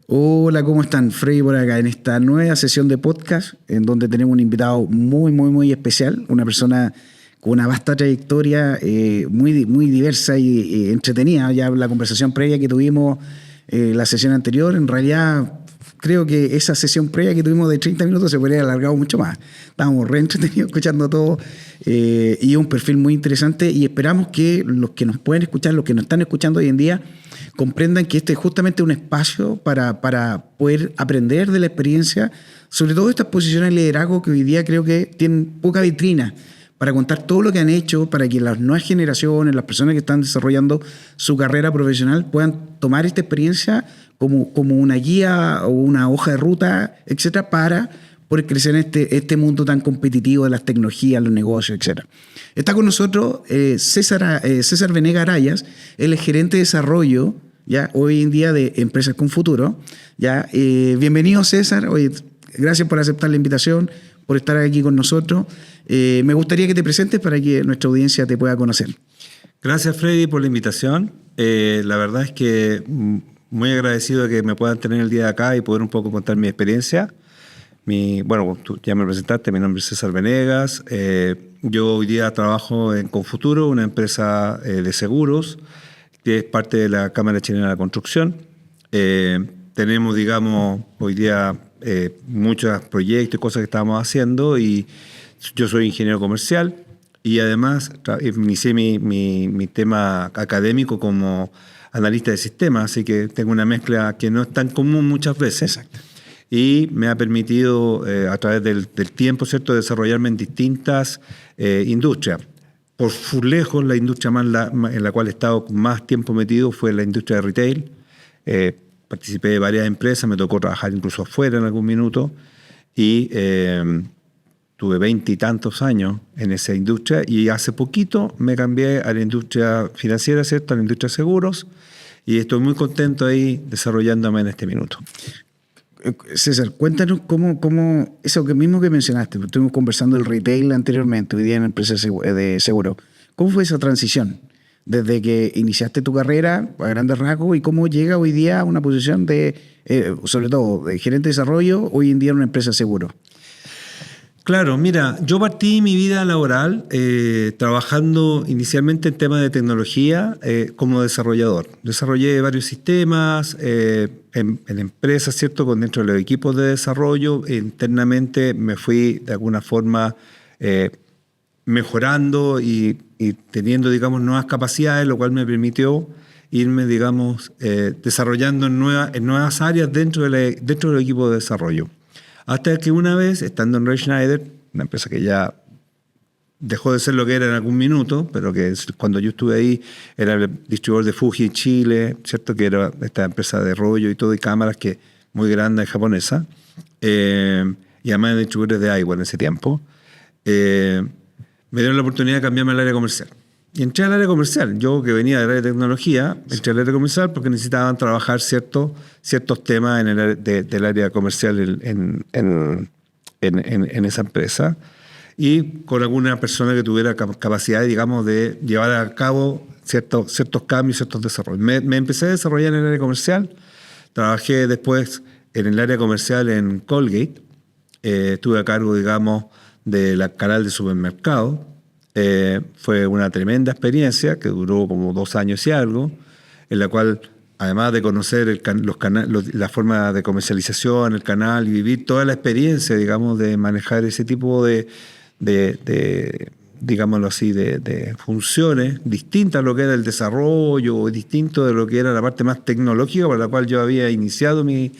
Hola, ¿cómo están? Freddy por acá en esta nueva sesión de podcast en donde tenemos un invitado muy especial, una persona con una vasta trayectoria, muy diversa y entretenida. Ya la conversación previa que tuvimos, la sesión anterior, en realidad creo que esa sesión previa que tuvimos de 30 minutos se podría haber alargado mucho más. Estábamos re entretenidos escuchando todo y un perfil muy interesante y esperamos que los que nos pueden escuchar, los que nos están escuchando hoy en día, comprendan que este es justamente un espacio para poder aprender de la experiencia, sobre todo estas posiciones de liderazgo que hoy día creo que tienen poca vitrina, para contar todo lo que han hecho, para que las nuevas generaciones, las personas que están desarrollando su carrera profesional puedan tomar esta experiencia como una guía o una hoja de ruta, etcétera, para poder crecer en este mundo tan competitivo de las tecnologías, los negocios, etcétera. Está con nosotros César Venegas Arayas, él es gerente de desarrollo, ya hoy en día de Empresas con Futuro. Ya, bienvenido, César. Oye, gracias por aceptar la invitación, por estar aquí con nosotros. Me gustaría que te presentes para que nuestra audiencia te pueda conocer. Gracias, Freddy, por la invitación. La verdad es que muy agradecido de que me puedan tener el día de acá y poder un poco contar mi experiencia. Bueno, tú ya me presentaste, mi nombre es César Venegas. Yo hoy día trabajo en Confuturo, una empresa de seguros, que es parte de la Cámara Chilena de la Construcción. Tenemos, digamos, hoy día muchos proyectos y cosas que estamos haciendo, y yo soy ingeniero comercial y además inicié mi tema académico como analista de sistemas, así que tengo una mezcla que no es tan común muchas veces. Exacto. Y me ha permitido, a través del tiempo, ¿cierto?, desarrollarme en distintas industrias. Por lejos, la industria en la cual he estado más tiempo metido fue la industria de retail. Participé de varias empresas, me tocó trabajar incluso afuera en algún minuto, y tuve 20 y tantos años en esa industria, y hace poquito me cambié a la industria financiera, ¿cierto?, a la industria de seguros, y estoy muy contento ahí desarrollándome en este minuto. César, cuéntanos cómo eso mismo que mencionaste, estuvimos conversando del retail anteriormente, hoy día en empresas de seguro. ¿Cómo fue esa transición desde que iniciaste tu carrera a grandes rasgos y cómo llega hoy día a una posición de, sobre todo, de gerente de desarrollo, hoy en día en una empresa de seguro? Claro, mira, yo partí mi vida laboral trabajando inicialmente en temas de tecnología como desarrollador. Desarrollé varios sistemas en empresas, ¿cierto?, con dentro de los equipos de desarrollo. Internamente me fui de alguna forma mejorando y teniendo, digamos, nuevas capacidades, lo cual me permitió irme, digamos, desarrollando en nuevas áreas dentro del equipo de desarrollo. Hasta que una vez, estando en Ray Schneider, una empresa que ya dejó de ser lo que era en algún minuto, pero que cuando yo estuve ahí era el distribuidor de Fuji en Chile, ¿cierto?, que era esta empresa de rollo y todo, y cámaras que muy grande, japonesa, y además de distribuidores de agua en ese tiempo. Me dieron la oportunidad de cambiarme al área comercial. Y entré al área comercial. Yo, que venía del área de tecnología, entré al área comercial porque necesitaban trabajar ciertos temas en del área comercial en esa empresa, y con alguna persona que tuviera capacidad, digamos, de llevar a cabo ciertos cambios, ciertos desarrollos. Me empecé a desarrollar en el área comercial. Trabajé después en el área comercial en Colgate. Estuve a cargo, digamos, del canal de supermercado. Fue una tremenda experiencia que duró como 2 años y algo, en la cual, además de conocer la forma de comercialización, el canal, y vivir toda la experiencia, digamos, de manejar ese tipo de digámoslo así, de funciones distintas a lo que era el desarrollo, distinto de lo que era la parte más tecnológica para la cual yo había iniciado mi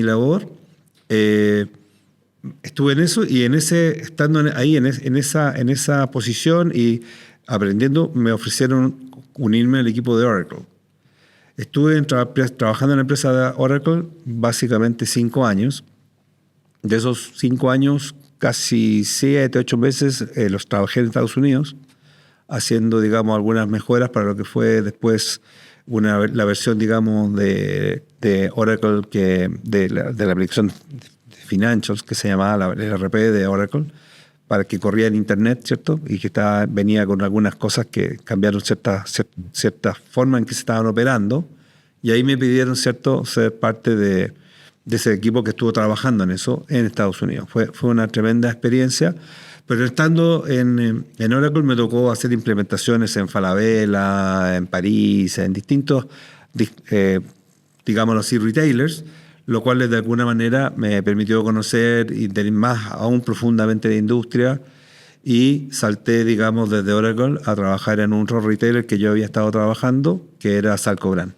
labor. Estuve en eso, y estando ahí en esa posición y aprendiendo, me ofrecieron unirme al equipo de Oracle. Estuve trabajando en la empresa de Oracle básicamente 5 años. De esos 5 años, casi 7, 8 meses los trabajé en Estados Unidos, haciendo, digamos, algunas mejoras para lo que fue después la versión, digamos, de Oracle, de la aplicación Financials, que se llamaba el ERP de Oracle, para que corría en Internet, ¿cierto? Y que venía con algunas cosas que cambiaron cierta forma en que se estaban operando, Y ahí me pidieron, ¿cierto?, ser parte de ese equipo que estuvo trabajando en eso en Estados Unidos. Fue una tremenda experiencia, pero estando en Oracle me tocó hacer implementaciones en Falabella, en París, en distintos, digámoslo así, retailers, lo cual de alguna manera me permitió conocer y tener más aún profundamente de industria, y salté, digamos, desde Oracle a trabajar en un retailer que yo había estado trabajando, que era Salco-Brand.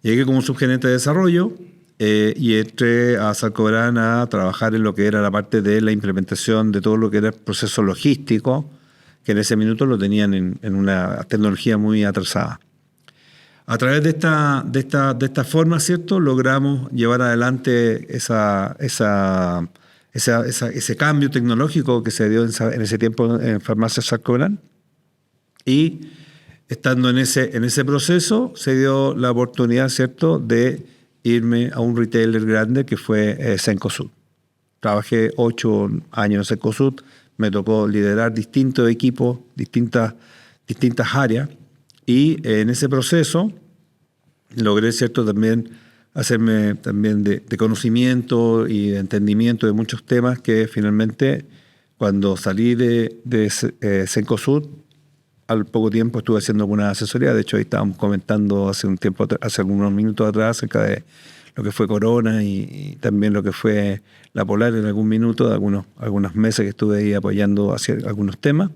Llegué como subgerente de desarrollo y entré a Salco-Brand a trabajar en lo que era la parte de la implementación de todo lo que era el proceso logístico, que en ese minuto lo tenían en una tecnología muy atrasada. A través de esta forma, ¿cierto?, logramos llevar adelante ese cambio tecnológico que se dio en ese tiempo en Farmacias Salco-Brand. Y estando en ese proceso, se dio la oportunidad, ¿cierto?, de irme a un retailer grande que fue Cencosud. Trabajé 8 años en Cencosud, me tocó liderar distintos equipos, distintas áreas, y en ese proceso logré, ¿cierto?, también hacerme también de conocimiento y de entendimiento de muchos temas que finalmente, cuando salí de Cencosud, al poco tiempo estuve haciendo alguna asesoría. De hecho, ahí estábamos comentando hace algunos minutos atrás acerca de lo que fue Corona y también lo que fue la Polar en algún minuto, algunos meses que estuve ahí apoyando hacia algunos temas,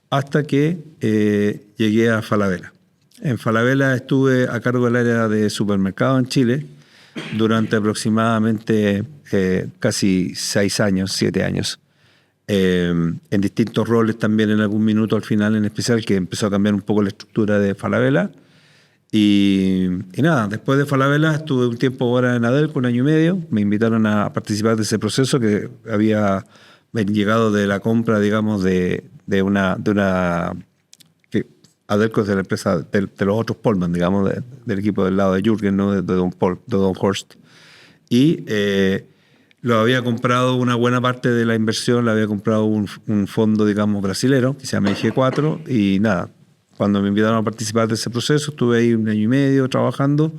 hasta que llegué a Falabella. En Falabella estuve a cargo del área de supermercado en Chile durante aproximadamente casi 6 años, 7 años. En distintos roles también en algún minuto al final en especial, que empezó a cambiar un poco la estructura de Falabella. Y nada, después de Falabella estuve un tiempo ahora en Adelco, 1 año y medio. Me invitaron a participar de ese proceso que había llegado de la compra, digamos, de una Adelco es de la empresa de los otros Pullman, digamos, del equipo del lado de Jürgen, ¿no?, de Don Horst. Y lo había comprado una buena parte de la inversión, la había comprado un fondo, digamos, brasilero, que se llama IG4, y nada, cuando me invitaron a participar de ese proceso, estuve ahí 1 año y medio trabajando,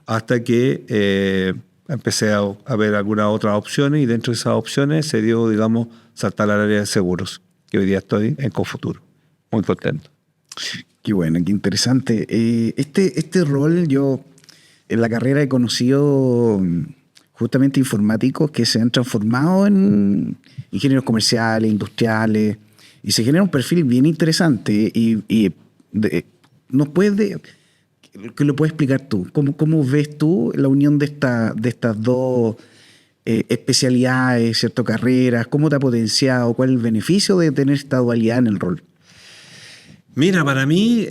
hasta que empecé a ver algunas otras opciones, y dentro de esas opciones se dio, digamos, saltar al área de seguros, que hoy día estoy en Confuturo. Muy contento. Qué bueno, qué interesante. Este rol yo en la carrera he conocido justamente informáticos que se han transformado en ingenieros comerciales, industriales, y se genera un perfil bien interesante. ¿Nos puedes que lo puedes explicar tú? ¿Cómo ves tú la unión de estas dos especialidades, ¿cierto?, carreras? ¿Cómo te ha potenciado? ¿Cuál es el beneficio de tener esta dualidad en el rol? Mira, para mí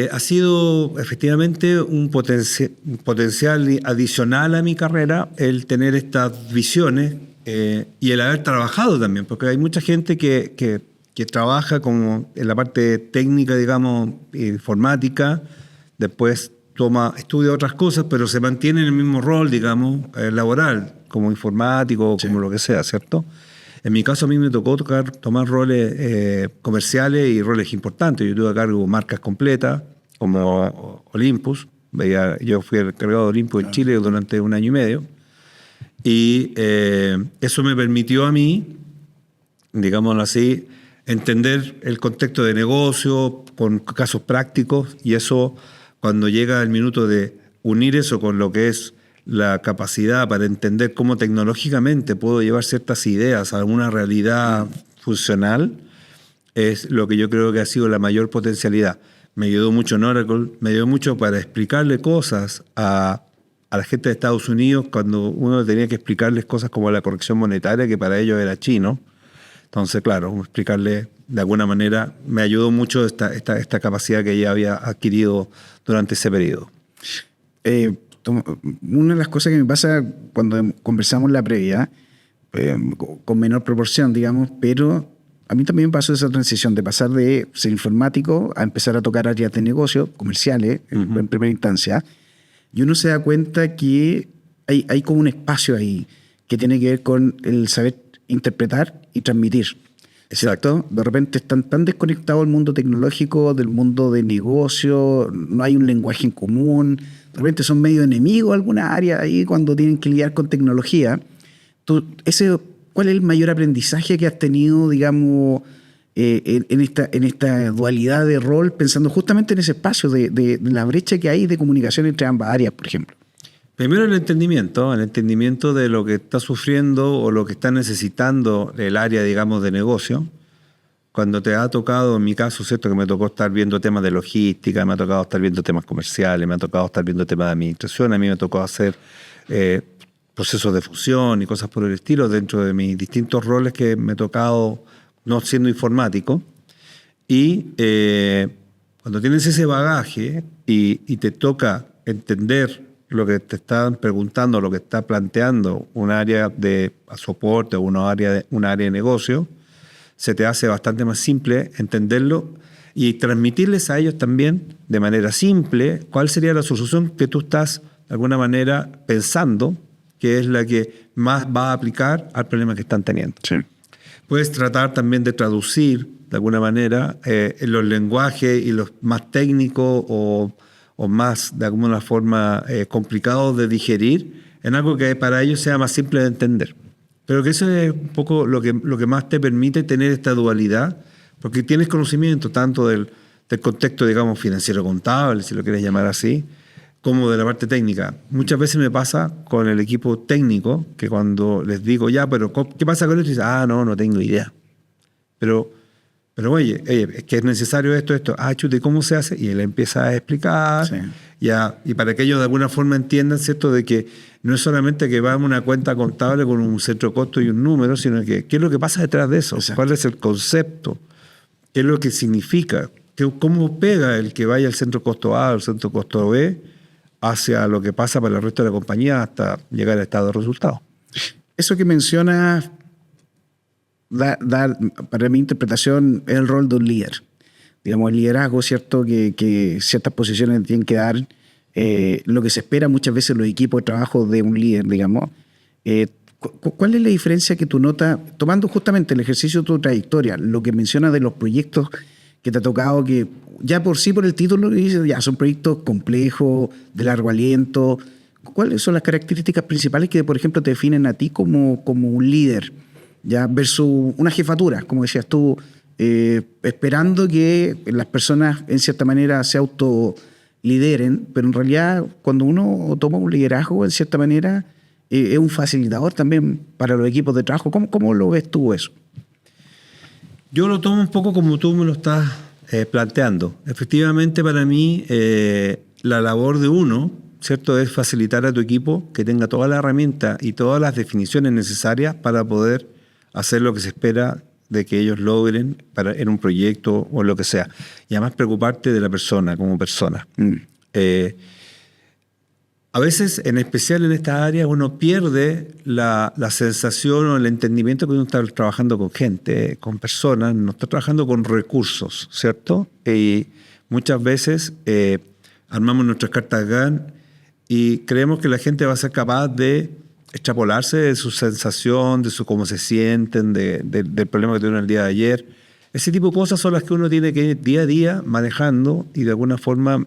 ha sido efectivamente un potencial adicional a mi carrera el tener estas visiones y el haber trabajado también, porque hay mucha gente que trabaja como en la parte técnica, digamos, informática, después estudia otras cosas, pero se mantiene en el mismo rol, digamos, laboral, como informático, sí, como lo que sea, ¿cierto? En mi caso, a mí me tocó tomar roles comerciales y roles importantes. Yo tuve a cargo marcas completas, como Olympus. Yo fui el encargado de Olympus en Chile durante 1 año y medio. Y eso me permitió a mí, digámoslo así, entender el contexto de negocio con casos prácticos. Y eso, cuando llega el minuto de unir eso con lo que es la capacidad para entender cómo tecnológicamente puedo llevar ciertas ideas a una realidad funcional, es lo que yo creo que ha sido la mayor potencialidad. Me ayudó mucho en Oracle, me ayudó mucho para explicarle cosas a la gente de Estados Unidos cuando uno tenía que explicarles cosas como la corrección monetaria, que para ellos era chino. Entonces, claro, explicarle de alguna manera me ayudó mucho esta capacidad que ella había adquirido durante ese periodo. Una de las cosas que me pasa cuando conversamos la previa, con menor proporción, digamos, pero a mí también me pasó esa transición de pasar de ser informático a empezar a tocar áreas de negocio, comerciales, en primera instancia, y uno se da cuenta que hay como un espacio ahí que tiene que ver con el saber interpretar y transmitir. ¿cierto? De repente están tan desconectados del mundo tecnológico, del mundo de negocio, no hay un lenguaje en común, de repente son medio enemigos algunas áreas ahí cuando tienen que lidiar con tecnología. ¿Cuál es el mayor aprendizaje que has tenido, digamos, en esta dualidad de rol, pensando justamente en ese espacio de la brecha que hay de comunicación entre ambas áreas, por ejemplo? Primero el entendimiento de lo que está sufriendo o lo que está necesitando el área, digamos, de negocio. Cuando te ha tocado, en mi caso, ¿cierto? Que me tocó estar viendo temas de logística, me ha tocado estar viendo temas comerciales, me ha tocado estar viendo temas de administración, a mí me tocó hacer procesos de fusión y cosas por el estilo dentro de mis distintos roles que me he tocado no siendo informático. Y cuando tienes ese bagaje y te toca entender lo que te están preguntando, lo que está planteando un área de soporte o una área de negocio, se te hace bastante más simple entenderlo y transmitirles a ellos también de manera simple cuál sería la solución que tú estás de alguna manera pensando que es la que más va a aplicar al problema que están teniendo. Sí. Puedes tratar también de traducir de alguna manera los lenguajes y los más técnicos o más, de alguna forma, complicados de digerir en algo que para ellos sea más simple de entender. Pero que eso es un poco lo que más te permite tener esta dualidad, porque tienes conocimiento tanto del contexto, digamos, financiero-contable, si lo quieres llamar así, como de la parte técnica. Muchas veces me pasa con el equipo técnico, que cuando les digo, ya, pero ¿qué pasa con esto? Y dicen, no tengo idea. Pero oye, es que es necesario esto. Chute, ¿cómo se hace? Y él empieza a explicar, sí. Y para que ellos de alguna forma entiendan, ¿cierto?, de que no es solamente que va a una cuenta contable con un centro de costo y un número, sino que qué es lo que pasa detrás de eso, Exacto. cuál es el concepto, qué es lo que significa, cómo pega el que vaya al centro de costo A o al centro de costo B hacia lo que pasa para el resto de la compañía hasta llegar al estado de resultados. Eso que mencionas, para mi interpretación, es el rol de un líder. Digamos, el liderazgo, ¿cierto? Que ciertas posiciones tienen que dar lo que se espera muchas veces en los equipos de trabajo de un líder, digamos. ¿Cuál es la diferencia que tú notas, tomando justamente el ejercicio de tu trayectoria, lo que mencionas de los proyectos que te ha tocado, que ya por sí, por el título, dices, ya son proyectos complejos, de largo aliento? ¿Cuáles son las características principales que, por ejemplo, te definen a ti como un líder, ya versus una jefatura, como decías tú, esperando que las personas en cierta manera se autolideren, pero en realidad cuando uno toma un liderazgo en cierta manera es un facilitador también para los equipos de trabajo? ¿Cómo lo ves tú eso? Yo lo tomo un poco como tú me lo estás planteando. Efectivamente, para mí la labor de uno, ¿cierto?, es facilitar a tu equipo que tenga toda la herramienta y todas las definiciones necesarias para poder hacer lo que se espera de que ellos logren en un proyecto o lo que sea. Y además preocuparte de la persona como persona. A veces, en especial en esta área, uno pierde la sensación o el entendimiento que uno está trabajando con gente, con personas, no está trabajando con recursos, ¿cierto? Y muchas veces armamos nuestras cartas GAN y creemos que la gente va a ser capaz de extrapolarse de su sensación, de cómo se sienten, del problema que tuvieron el día de ayer. Ese tipo de cosas son las que uno tiene que ir día a día manejando y de alguna forma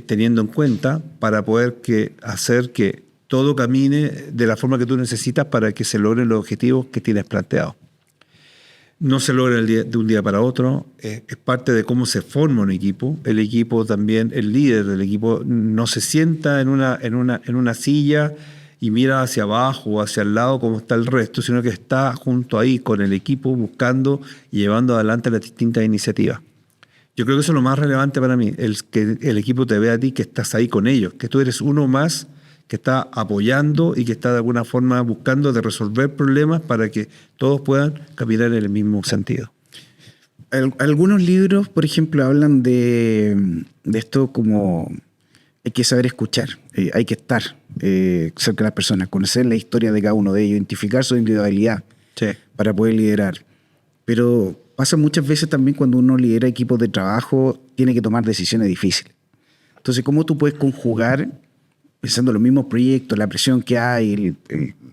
teniendo en cuenta para poder hacer que todo camine de la forma que tú necesitas para que se logren los objetivos que tienes planteados. No se logra de un día para otro, es parte de cómo se forma un equipo. El equipo también, el líder del equipo no se sienta en una silla y mira hacia abajo o hacia el lado como está el resto, sino que está junto ahí con el equipo buscando y llevando adelante las distintas iniciativas. Yo creo que eso es lo más relevante para mí, que el equipo te vea a ti, que estás ahí con ellos, que tú eres uno más que está apoyando y que está de alguna forma buscando de resolver problemas para que todos puedan caminar en el mismo sentido. Algunos libros, por ejemplo, hablan de esto como hay que saber escuchar, hay que estar cerca de las personas, conocer la historia de cada uno de ellos, identificar su individualidad para poder liderar. Pero pasa muchas veces también cuando uno lidera equipos de trabajo, tiene que tomar decisiones difíciles. Entonces, ¿cómo tú puedes conjugar, pensando en los mismos proyectos, la presión que hay,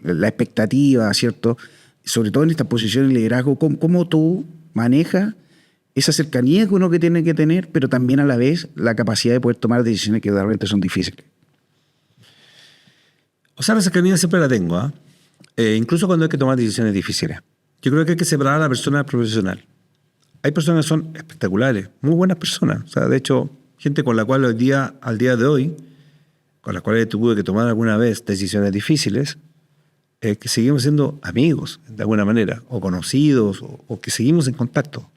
la expectativa, ¿cierto?, sobre todo en estas posiciones de liderazgo, cómo tú manejas esa cercanía que uno que tiene que tener, pero también a la vez la capacidad de poder tomar decisiones que de repente son difíciles. O sea, la cercanía siempre la tengo, ¿ah? Incluso cuando hay que tomar decisiones difíciles. Yo creo que hay que separar a la persona del profesional. Hay personas que son espectaculares, muy buenas personas. O sea, de hecho, gente con la cual al día de hoy, con la cual tuve que tomar alguna vez decisiones difíciles, que seguimos siendo amigos, de alguna manera, o conocidos, o que seguimos en contacto.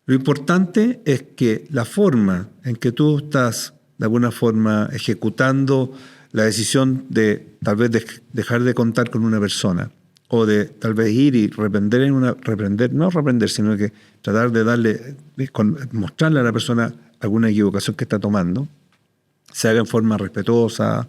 Lo importante es que la forma en que tú estás, de alguna forma, ejecutando la decisión de tal vez dejar de contar con una persona, o de tal vez ir y no reprender, sino que tratar de mostrarle a la persona alguna equivocación que está tomando, se haga en forma respetuosa,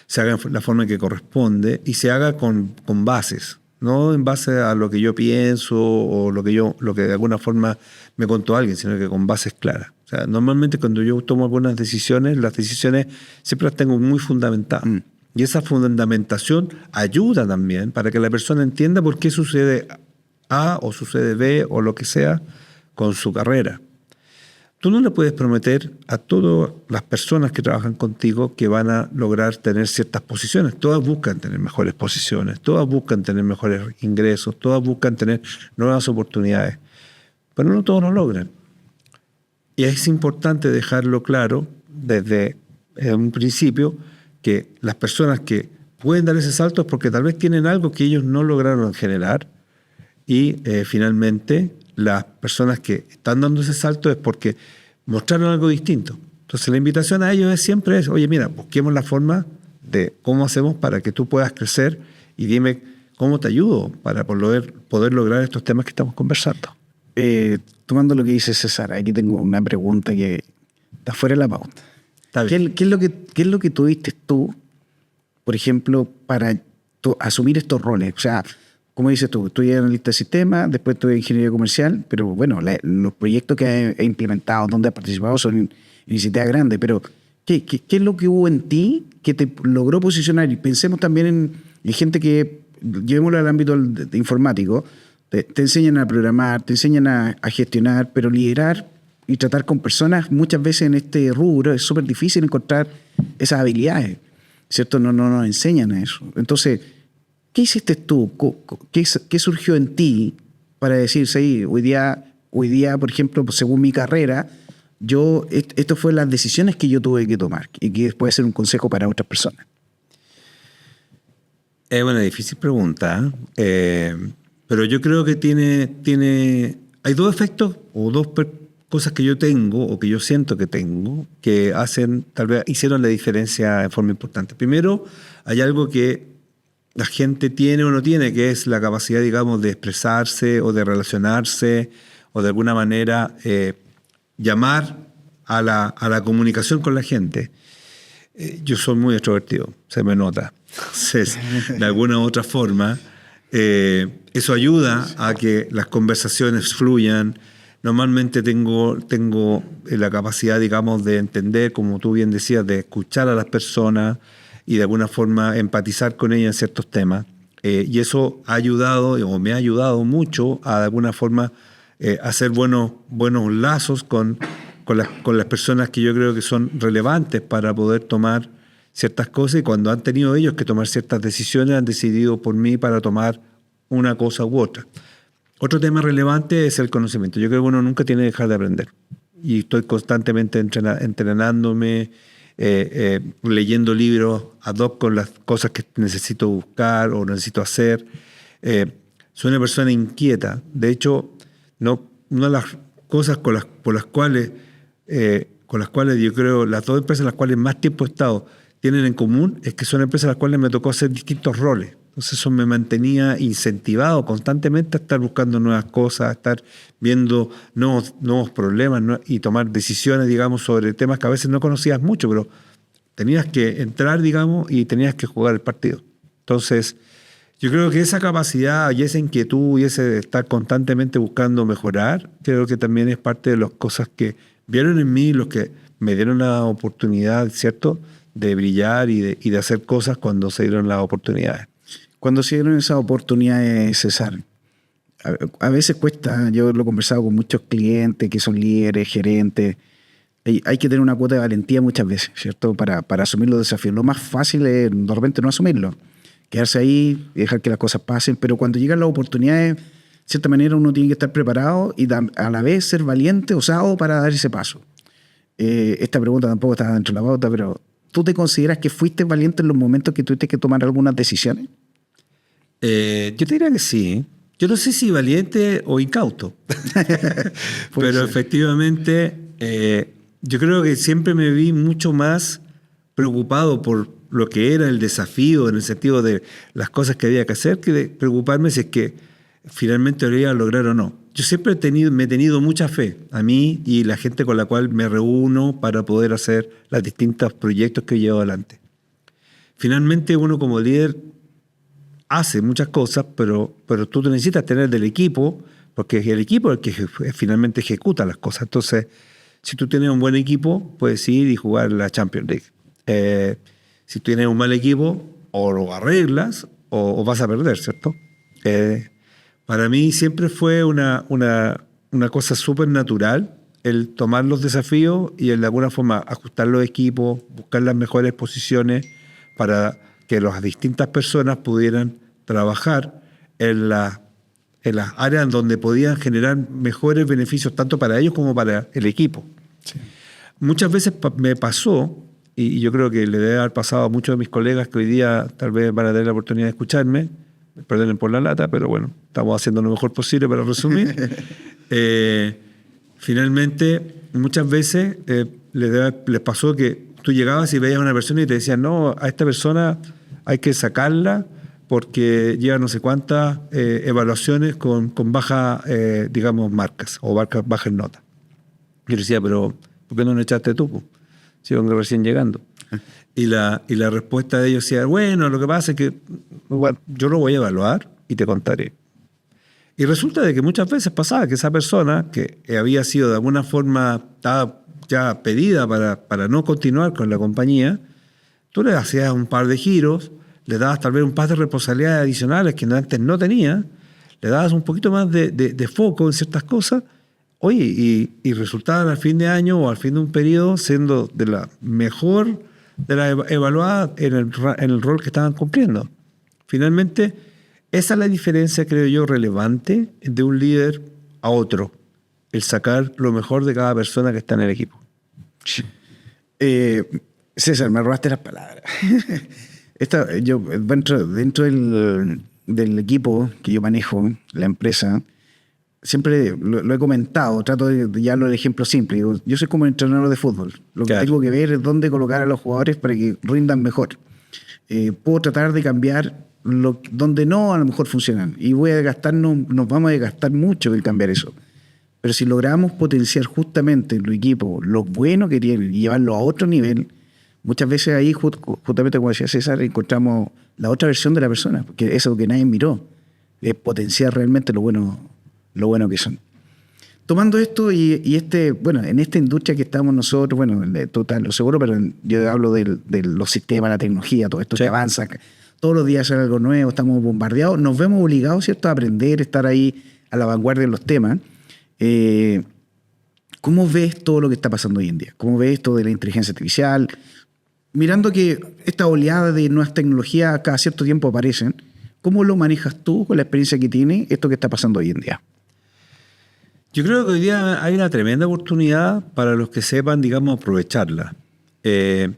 se haga en la forma en que corresponde y se haga con bases, no en base a lo que yo pienso o lo que de alguna forma me contó alguien, sino que con bases claras. O sea, normalmente cuando yo tomo algunas decisiones, las decisiones siempre las tengo muy fundamentadas. Y esa fundamentación ayuda también para que la persona entienda por qué sucede A o sucede B o lo que sea con su carrera. Tú no le puedes prometer a todas las personas que trabajan contigo que van a lograr tener ciertas posiciones. Todas buscan tener mejores posiciones, todas buscan tener mejores ingresos, todas buscan tener nuevas oportunidades. Pero no todos lo logran. Y es importante dejarlo claro desde un principio que las personas que pueden dar ese salto es porque tal vez tienen algo que ellos no lograron generar y finalmente las personas que están dando ese salto es porque mostraron algo distinto. Entonces la invitación a ellos siempre es, oye, mira, busquemos la forma de cómo hacemos para que tú puedas crecer y dime cómo te ayudo para poder lograr estos temas que estamos conversando. Tomando lo que dice César, aquí tengo una pregunta que está fuera de la pauta. ¿Qué es lo que tuviste tú, por ejemplo, para asumir estos roles? O sea, como dices tú, eres analista de sistemas, después estudié ingeniería comercial, pero bueno, los proyectos que he implementado, donde has participado, son iniciativas grandes, pero ¿qué es lo que hubo en ti que te logró posicionar? Y pensemos también en gente que, llevémoslo al ámbito de informático, te enseñan a programar, te enseñan a gestionar, pero liderar y tratar con personas, muchas veces en este rubro es súper difícil encontrar esas habilidades, ¿cierto? No nos enseñan a eso. Entonces, ¿qué hiciste tú? ¿Qué surgió en ti para decir, sí, hoy día, por ejemplo, según mi carrera, esto fue las decisiones que yo tuve que tomar y que puede ser un consejo para otras personas? Es una difícil pregunta, pero yo creo que hay dos efectos o dos cosas que yo tengo o que yo siento que tengo que tal vez hicieron la diferencia en forma importante. Primero, hay algo que la gente tiene o no tiene, que es la capacidad, digamos, de expresarse o de relacionarse o de alguna manera llamar a la comunicación con la gente. Yo soy muy extrovertido, se me nota. Entonces, de alguna u otra forma, eso ayuda a que las conversaciones fluyan. Normalmente tengo la capacidad, digamos, de entender, como tú bien decías, de escuchar a las personas y de alguna forma empatizar con ellas en ciertos temas. Y eso ha ayudado, o me ha ayudado mucho a de alguna forma hacer buenos lazos con las personas que yo creo que son relevantes para poder tomar ciertas cosas, y cuando han tenido ellos que tomar ciertas decisiones han decidido por mí para tomar una cosa u otra. Otro tema relevante es el conocimiento. Yo creo que uno nunca tiene que dejar de aprender. Y estoy constantemente entrenándome, leyendo libros ad hoc con las cosas que necesito buscar o necesito hacer. Soy una persona inquieta. De hecho, una de las cosas con las cuales yo creo las dos empresas en las cuales más tiempo he estado tienen en común es que son empresas en las cuales me tocó hacer distintos roles. Entonces eso me mantenía incentivado constantemente a estar buscando nuevas cosas, a estar viendo nuevos problemas y tomar decisiones, digamos, sobre temas que a veces no conocías mucho, pero tenías que entrar, digamos, y tenías que jugar el partido. Entonces, yo creo que esa capacidad y esa inquietud y ese de estar constantemente buscando mejorar, creo que también es parte de las cosas que vieron en mí, los que me dieron la oportunidad, ¿cierto?, de brillar y de hacer cosas cuando se dieron las oportunidades. Cuando se dieron esas oportunidades, César, a veces cuesta, yo lo he conversado con muchos clientes que son líderes, gerentes, hay que tener una cuota de valentía muchas veces, ¿cierto? Para asumir los desafíos. Lo más fácil es de repente no asumirlo, quedarse ahí y dejar que las cosas pasen, pero cuando llegan las oportunidades, de cierta manera uno tiene que estar preparado y a la vez ser valiente, osado para dar ese paso. Esta pregunta tampoco está dentro de la pauta, pero ¿tú te consideras que fuiste valiente en los momentos que tuviste que tomar algunas decisiones? Yo te diría que sí. Yo no sé si valiente o incauto, pero efectivamente yo creo que siempre me vi mucho más preocupado por lo que era el desafío en el sentido de las cosas que había que hacer que de preocuparme si es que finalmente lo iba a lograr o no. Yo siempre me he tenido mucha fe a mí y la gente con la cual me reúno para poder hacer los distintos proyectos que llevo adelante. Finalmente uno como líder hace muchas cosas, pero tú necesitas tener del equipo, porque es el equipo el que finalmente ejecuta las cosas. Entonces, si tú tienes un buen equipo, puedes ir y jugar la Champions League. Si tienes un mal equipo, o lo arreglas o vas a perder, ¿cierto? Para mí siempre fue una cosa súper natural el tomar los desafíos y de alguna forma ajustar los equipos, buscar las mejores posiciones para que las distintas personas pudieran trabajar en las áreas donde podían generar mejores beneficios tanto para ellos como para el equipo. Sí. Muchas veces me pasó, y yo creo que le debe haber pasado a muchos de mis colegas que hoy día tal vez van a tener la oportunidad de escucharme, perdonen por la lata, pero bueno, estamos haciendo lo mejor posible para resumir. Finalmente, muchas veces les pasó que tú llegabas y veías a una persona y te decían, no, a esta persona hay que sacarla porque lleva no sé cuántas evaluaciones con bajas, digamos, marcas o bajas notas. Yo decía, pero ¿por qué no lo echaste tú? Si vengo recién llegando. Y la respuesta de ellos decía, bueno, lo que pasa es que bueno, yo lo voy a evaluar y te contaré. Y resulta de que muchas veces pasaba que esa persona que había sido de alguna forma, estaba ya pedida para no continuar con la compañía, tú le hacías un par de giros, le dabas tal vez un par de responsabilidades adicionales que antes no tenía, le dabas un poquito más de foco en ciertas cosas, oye, y resultaban al fin de año o al fin de un periodo siendo de la mejor de la evaluada en el rol que estaban cumpliendo. Finalmente, esa es la diferencia, creo yo, relevante de un líder a otro, el sacar lo mejor de cada persona que está en el equipo. César, me robaste las palabras. Yo dentro del equipo que yo manejo, la empresa, siempre lo he comentado, trato de darlo el ejemplo simple. Yo soy como entrenador de fútbol. Lo que tengo que ver es dónde colocar a los jugadores para que rindan mejor. Puedo tratar de cambiar donde no a lo mejor funcionan. Y nos vamos a desgastar mucho en cambiar eso. Pero si logramos potenciar justamente en los equipos lo bueno que tienen y llevarlo a otro nivel, muchas veces ahí, justamente como decía César, encontramos la otra versión de la persona, porque eso es lo que nadie miró, es potenciar realmente lo bueno que son. Tomando esto y bueno, en esta industria que estamos nosotros, bueno, total, lo seguro, pero yo hablo de los sistemas, la tecnología, todo esto que avanza, todos los días hay algo nuevo, estamos bombardeados, nos vemos obligados, ¿cierto?, a aprender, estar ahí a la vanguardia de los temas. ¿Cómo ves todo lo que está pasando hoy en día? ¿Cómo ves esto de la inteligencia artificial? Mirando que esta oleada de nuevas tecnologías cada cierto tiempo aparecen, ¿cómo lo manejas tú con la experiencia que tienes esto que está pasando hoy en día? Yo creo que hoy día hay una tremenda oportunidad para los que sepan, digamos, aprovecharla. Creo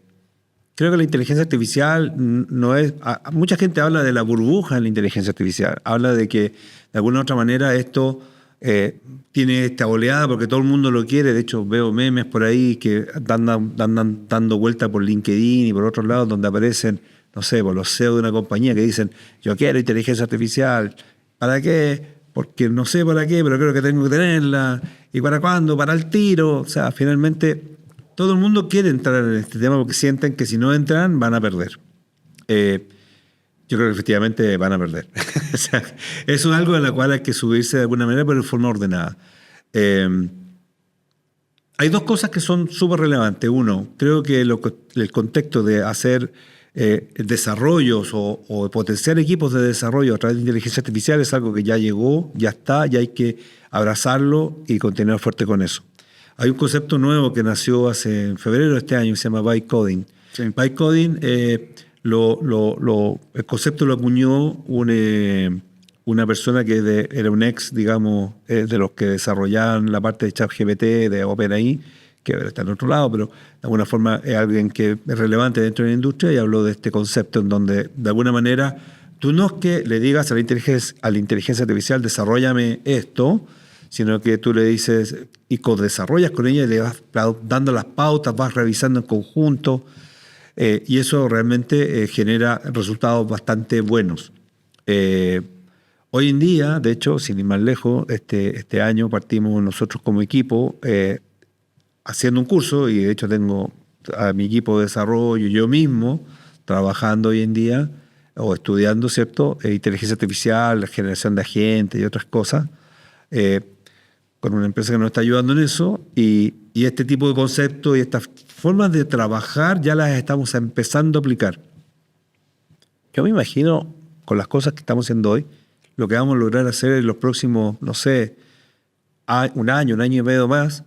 que la inteligencia artificial no es... Mucha gente habla de la burbuja en la inteligencia artificial. Habla de que, de alguna u otra manera, esto tiene esta oleada porque todo el mundo lo quiere. De hecho, veo memes por ahí que andan dando vuelta por LinkedIn y por otros lados donde aparecen, no sé, por los CEO de una compañía que dicen, yo quiero inteligencia artificial. ¿Para qué? Porque no sé para qué, pero creo que tengo que tenerla. ¿Y para cuándo? Para el tiro. O sea, finalmente todo el mundo quiere entrar en este tema porque sienten que si no entran van a perder. Yo creo que efectivamente van a perder. O sea, eso es algo en lo cual hay que subirse de alguna manera, pero de forma ordenada. Hay dos cosas que son súper relevantes. Uno, creo que el contexto de hacer desarrollos o potenciar equipos de desarrollo a través de inteligencia artificial es algo que ya llegó, ya está, y hay que abrazarlo y continuar fuerte con eso. Hay un concepto nuevo que nació en febrero de este año que se llama Vibe Coding. Sí. Vibe Coding, el concepto lo acuñó una persona que era un ex, digamos, de los que desarrollaban la parte de ChatGPT, de OpenAI, que está en otro lado, pero de alguna forma es alguien que es relevante dentro de la industria, y habló de este concepto en donde, de alguna manera, tú no es que le digas a la inteligencia artificial, desarróllame esto, sino que tú le dices y desarrollas con ella y le vas dando las pautas, vas revisando en conjunto, y eso realmente genera resultados bastante buenos. Hoy en día, de hecho, sin ir más lejos, este año partimos nosotros como equipo haciendo un curso, y de hecho tengo a mi equipo de desarrollo, yo mismo, trabajando hoy en día, o estudiando, ¿cierto? Inteligencia artificial, la generación de agentes y otras cosas, con una empresa que nos está ayudando en eso, y este tipo de conceptos y estas formas de trabajar ya las estamos empezando a aplicar. Yo me imagino, con las cosas que estamos haciendo hoy, lo que vamos a lograr hacer en los próximos, no sé, un año y medio más,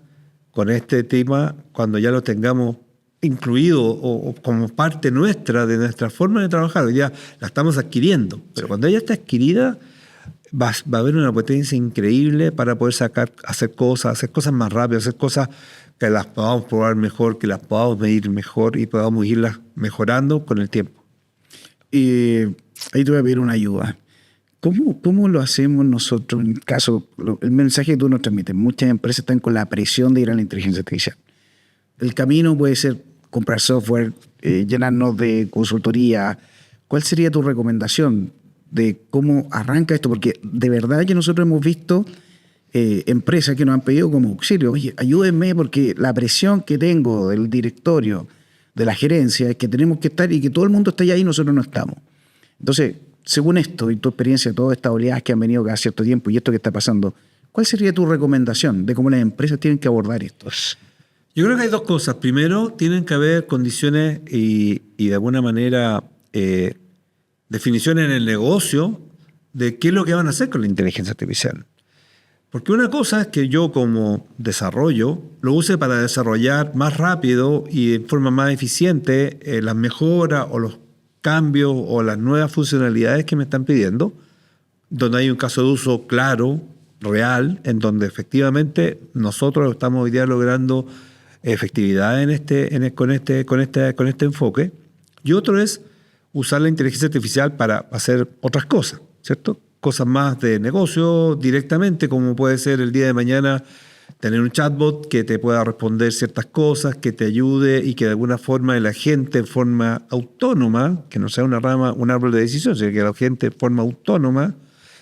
con este tema, cuando ya lo tengamos incluido o como parte nuestra, de nuestra forma de trabajar. Ya la estamos adquiriendo, pero cuando ella está adquirida, va a haber una potencia increíble para poder hacer cosas más rápido, hacer cosas que las podamos probar mejor, que las podamos medir mejor y podamos irlas mejorando con el tiempo. Y ahí te voy a pedir una ayuda. ¿Cómo lo hacemos nosotros en caso, el mensaje que tú nos transmites? Muchas empresas están con la presión de ir a la inteligencia artificial. El camino puede ser comprar software, llenarnos de consultoría. ¿Cuál sería tu recomendación de cómo arranca esto? Porque de verdad que nosotros hemos visto empresas que nos han pedido como auxilio. Oye, ayúdenme porque la presión que tengo del directorio, de la gerencia, es que tenemos que estar y que todo el mundo está allá y nosotros no estamos. Entonces, según esto y tu experiencia de todas estas oleadas que han venido cada cierto tiempo y esto que está pasando, ¿cuál sería tu recomendación de cómo las empresas tienen que abordar esto? Yo creo que hay dos cosas. Primero, tienen que haber condiciones y de alguna manera definiciones en el negocio de qué es lo que van a hacer con la inteligencia artificial. Porque una cosa es que yo como desarrollo lo use para desarrollar más rápido y de forma más eficiente las mejoras o los cambios o las nuevas funcionalidades que me están pidiendo, donde hay un caso de uso claro, real, en donde efectivamente nosotros estamos hoy día logrando efectividad con este enfoque. Y otro es usar la inteligencia artificial para hacer otras cosas, ¿cierto? Cosas más de negocio directamente, como puede ser el día de mañana tener un chatbot que te pueda responder ciertas cosas, que te ayude y que de alguna forma la gente en forma autónoma, que no sea un árbol de decisión, sino que la gente en forma autónoma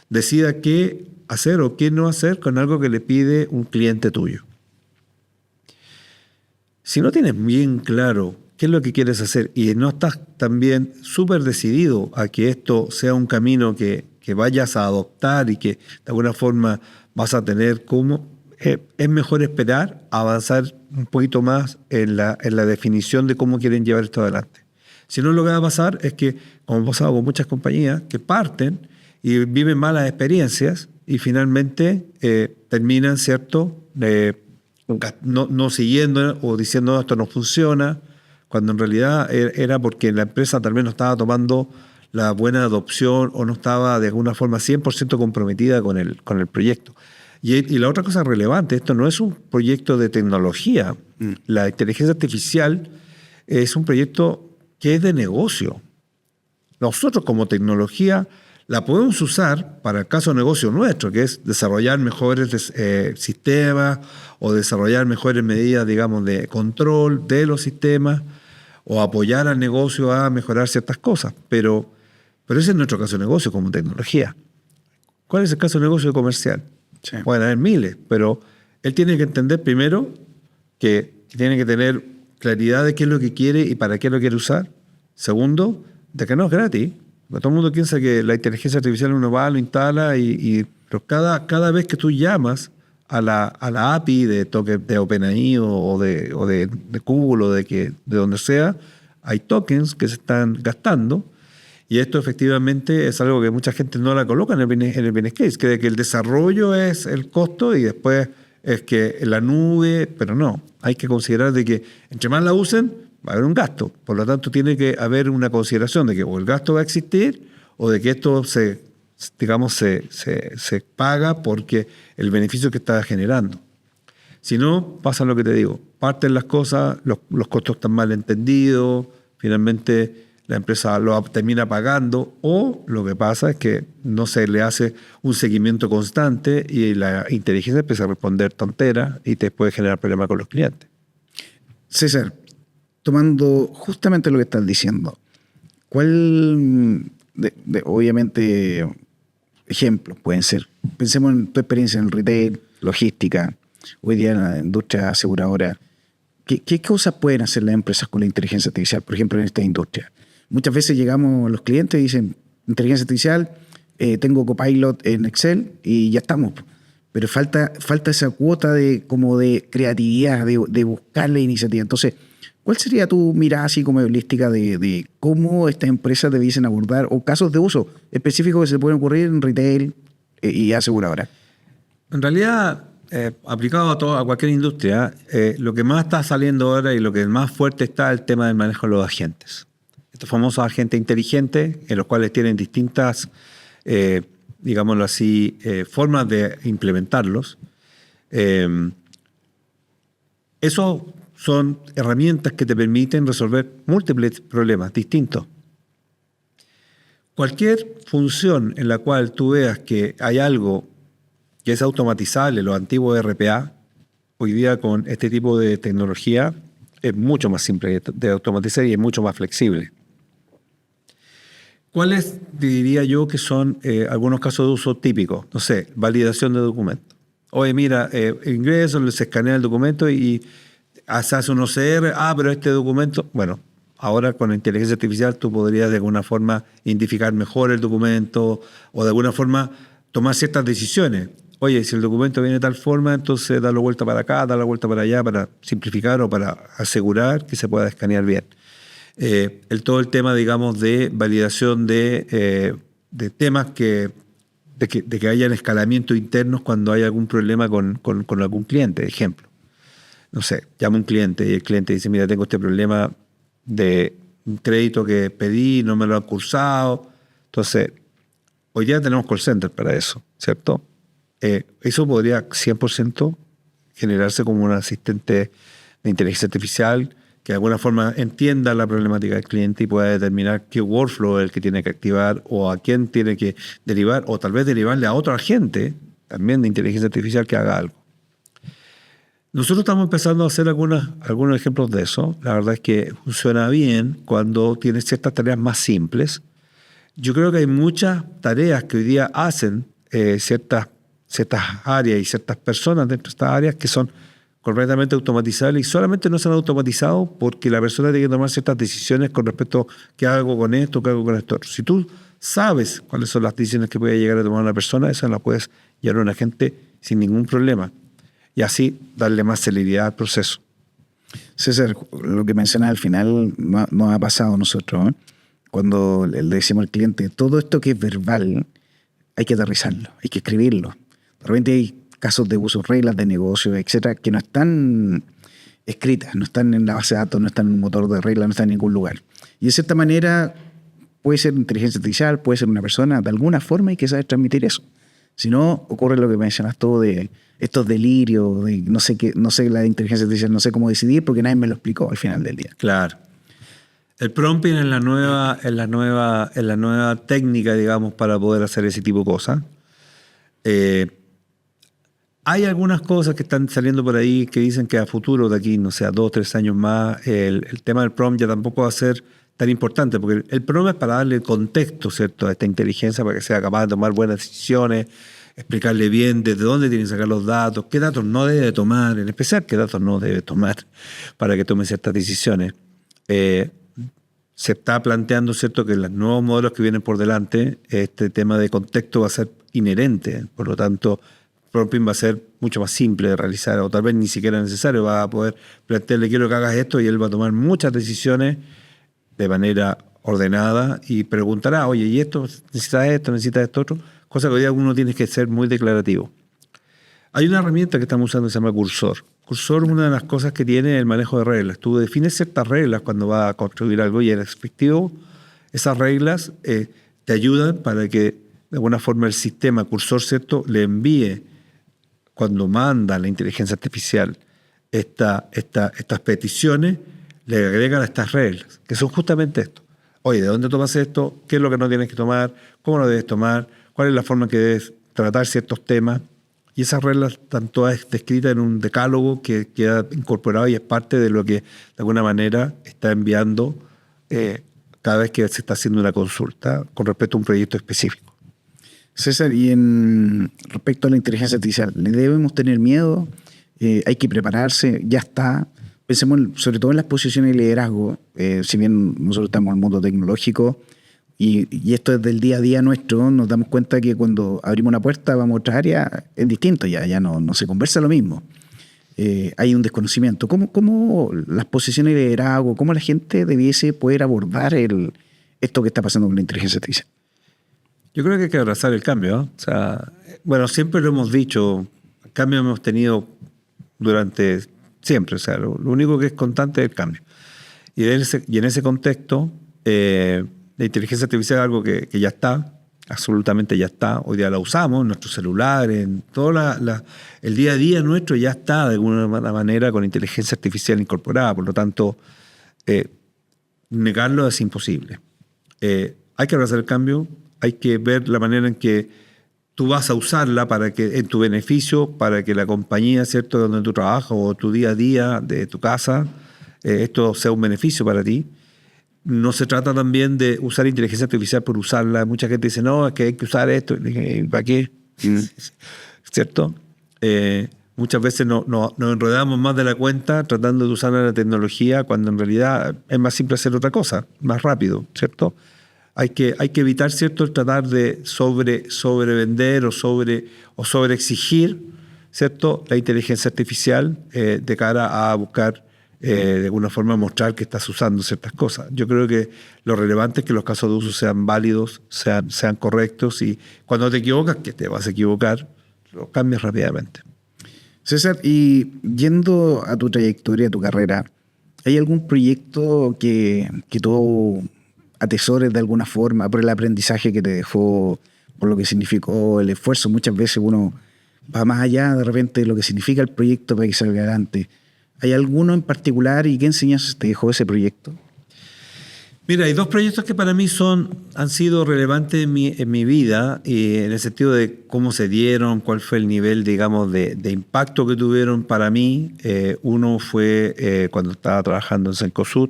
decida qué hacer o qué no hacer con algo que le pide un cliente tuyo. Si no tienes bien claro qué es lo que quieres hacer y no estás también súper decidido a que esto sea un camino que vayas a adoptar y que de alguna forma vas a tener es mejor esperar, avanzar un poquito más en la definición de cómo quieren llevar esto adelante. Si no, lo que va a pasar es que, como ha pasado con muchas compañías, que parten y viven malas experiencias y finalmente terminan, ¿cierto?, no siguiendo o diciendo no, esto no funciona, cuando en realidad era porque la empresa tal vez no estaba tomando la buena adopción o no estaba de alguna forma 100% comprometida con el proyecto. Y la otra cosa relevante, esto no es un proyecto de tecnología. La inteligencia artificial es un proyecto que es de negocio. Nosotros como tecnología la podemos usar para el caso de negocio nuestro, que es desarrollar mejores sistemas o desarrollar mejores medidas, digamos, de control de los sistemas o apoyar al negocio a mejorar ciertas cosas. Pero ese es nuestro caso de negocio como tecnología. ¿Cuál es el caso de negocio comercial? Sí. Pueden haber miles, pero él tiene que entender primero que tiene que tener claridad de qué es lo que quiere y para qué lo quiere usar. Segundo, de que no es gratis. Todo el mundo piensa que la inteligencia artificial uno va, lo instala, pero cada vez que tú llamas a la API de OpenAI o de Google o de donde sea, hay tokens que se están gastando, y esto efectivamente es algo que mucha gente no la coloca en el business case, cree que el desarrollo es el costo y después es que la nube, pero no, hay que considerar de que entre más la usen, va a haber un gasto. Por lo tanto, tiene que haber una consideración de que o el gasto va a existir o de que esto se paga porque el beneficio que está generando. Si no, pasa lo que te digo, parten las cosas, los costos están mal entendidos, finalmente la empresa lo termina pagando, o lo que pasa es que no se le hace un seguimiento constante y la inteligencia empieza a responder tonteras y te puede generar problemas con los clientes. César, tomando justamente lo que estás diciendo, ¿cuál, obviamente, ejemplos pueden ser? Pensemos en tu experiencia en el retail, logística, hoy día en la industria aseguradora. ¿Qué cosas pueden hacer las empresas con la inteligencia artificial, por ejemplo, en esta industria? Muchas veces llegamos a los clientes y dicen, inteligencia artificial, tengo Copilot en Excel y ya estamos. Pero falta esa cuota de creatividad, de buscar la iniciativa. Entonces, ¿cuál sería tu mirada así como holística de cómo estas empresas debiesen abordar, o casos de uso específicos que se pueden ocurrir en retail y aseguradora? En realidad, aplicado a cualquier industria, lo que más está saliendo ahora y lo que más fuerte está es el tema del manejo de los agentes. Estos famosos agentes inteligentes, en los cuales tienen distintas, digámoslo así, formas de implementarlos. Eso son herramientas que te permiten resolver múltiples problemas distintos. Cualquier función en la cual tú veas que hay algo que es automatizable, los antiguos RPA, hoy día con este tipo de tecnología es mucho más simple de automatizar y es mucho más flexible. ¿Cuáles diría yo que son algunos casos de uso típicos? No sé, validación de documentos. Oye, mira, ingreso, se escanea el documento y se hace un OCR. Pero este documento, bueno, ahora con la inteligencia artificial tú podrías de alguna forma identificar mejor el documento o de alguna forma tomar ciertas decisiones. Oye, si el documento viene de tal forma, entonces darle vuelta para acá, darle vuelta para allá para simplificar o para asegurar que se pueda escanear bien. Todo el tema, digamos, de validación de temas de que hayan escalamientos internos cuando hay algún problema con algún cliente. Ejemplo, no sé, llama un cliente y el cliente dice, mira, tengo este problema de un crédito que pedí, no me lo han cursado. Entonces, hoy día tenemos call center para eso, ¿cierto? Eso podría 100% generarse como un asistente de inteligencia artificial que de alguna forma entienda la problemática del cliente y pueda determinar qué workflow es el que tiene que activar o a quién tiene que derivar, o tal vez derivarle a otro agente también de inteligencia artificial que haga algo. Nosotros estamos empezando a hacer algunos ejemplos de eso. La verdad es que funciona bien cuando tienes ciertas tareas más simples. Yo creo que hay muchas tareas que hoy día hacen ciertas áreas y ciertas personas dentro de estas áreas que son completamente automatizables y solamente no se han automatizado porque la persona tiene que tomar ciertas decisiones con respecto a qué hago con esto, qué hago con esto. Si tú sabes cuáles son las decisiones que puede llegar a tomar una persona, esas las puedes llevar a un agente sin ningún problema y así darle más celeridad al proceso. César, lo que mencionas al final nos ha pasado a nosotros, ¿eh? Cuando le decimos al cliente, todo esto que es verbal hay que aterrizarlo, hay que escribirlo. De repente hay casos de uso, reglas de negocio, etcétera, que no están escritas, no están en la base de datos, no están en un motor de reglas, no están en ningún lugar. Y de cierta manera puede ser inteligencia artificial, puede ser una persona, de alguna forma hay que saber transmitir eso. Si no, ocurre lo que mencionas todo de estos delirios, de no sé la inteligencia artificial, no sé cómo decidir porque nadie me lo explicó al final del día. Claro. El prompting es la nueva técnica, digamos, para poder hacer ese tipo de cosas. Hay algunas cosas que están saliendo por ahí que dicen que a futuro, de aquí, no sé, a 2 o 3 años más, el tema del prompt ya tampoco va a ser tan importante, porque el prompt es para darle contexto, ¿cierto?, a esta inteligencia para que sea capaz de tomar buenas decisiones, explicarle bien desde dónde tiene que sacar los datos, qué datos no debe tomar, en especial qué datos no debe tomar para que tome ciertas decisiones. Se está planteando, ¿cierto?, que en los nuevos modelos que vienen por delante, este tema de contexto va a ser inherente, por lo tanto, prompting va a ser mucho más simple de realizar, o tal vez ni siquiera necesario, va a poder plantearle quiero que hagas esto y él va a tomar muchas decisiones de manera ordenada y preguntará, oye, ¿y esto? ¿Necesita esto otro? Cosa que hoy día uno tiene que ser muy declarativo. Hay una herramienta que estamos usando que se llama Cursor. Cursor, una de las cosas que tiene es el manejo de reglas. Tú defines ciertas reglas cuando vas a construir algo y en efectivo esas reglas te ayudan para que de alguna forma el sistema Cursor, ¿cierto?, le envíe, cuando manda la inteligencia artificial estas peticiones, le agregan estas reglas, que son justamente esto. Oye, ¿de dónde tomas esto? ¿Qué es lo que no tienes que tomar? ¿Cómo lo debes tomar? ¿Cuál es la forma en que debes tratar ciertos temas? Y esas reglas están todas descritas en un decálogo que queda incorporado y es parte de lo que de alguna manera está enviando cada vez que se está haciendo una consulta con respecto a un proyecto específico. César, y respecto a la inteligencia artificial, ¿le debemos tener miedo? ¿Hay que prepararse? ¿Ya está? Pensemos sobre todo en las posiciones de liderazgo. Si bien nosotros estamos en el mundo tecnológico y esto es del día a día nuestro, nos damos cuenta que cuando abrimos una puerta vamos a otra área, es distinto, ya no se conversa lo mismo. Hay un desconocimiento. ¿Cómo las posiciones de liderazgo, cómo la gente debiese poder abordar esto que está pasando con la inteligencia artificial? Yo creo que hay que abrazar el cambio, ¿no? O sea, bueno, siempre lo hemos dicho, el cambio hemos tenido durante siempre, o sea, lo único que es constante es el cambio. Y en ese contexto, la inteligencia artificial es algo que ya está, absolutamente ya está. Hoy día la usamos en nuestros celulares, en todo el día a día nuestro ya está de alguna manera con inteligencia artificial incorporada. Por lo tanto, negarlo es imposible. Hay que abrazar el cambio, hay que ver la manera en que tú vas a usarla para que, en tu beneficio, para que la compañía, ¿cierto?, donde tú trabajas o tu día a día de tu casa, esto sea un beneficio para ti. No se trata también de usar inteligencia artificial por usarla. Mucha gente dice, no, es que hay que usar esto. ¿Para qué? ¿Cierto? Muchas veces nos enredamos más de la cuenta tratando de usar la tecnología cuando en realidad es más simple hacer otra cosa, más rápido, ¿cierto? Hay que evitar, ¿cierto?, el tratar de sobrevender o sobre exigir, ¿cierto?, la inteligencia artificial de cara a buscar de alguna forma mostrar que estás usando ciertas cosas. Yo creo que lo relevante es que los casos de uso sean válidos, sean correctos, y cuando te equivocas, que te vas a equivocar, lo cambias rápidamente. César, y yendo a tu trayectoria, a tu carrera, ¿hay algún proyecto que tú atesores de alguna forma por el aprendizaje que te dejó, por lo que significó el esfuerzo? Muchas veces uno va más allá de repente de lo que significa el proyecto para que salga adelante. ¿Hay alguno en particular y qué enseñanzas te dejó ese proyecto? Mira, hay dos proyectos que para mí han sido relevantes en mi vida, y en el sentido de cómo se dieron, cuál fue el nivel, digamos, de impacto que tuvieron para mí. Uno fue cuando estaba trabajando en Cencosud.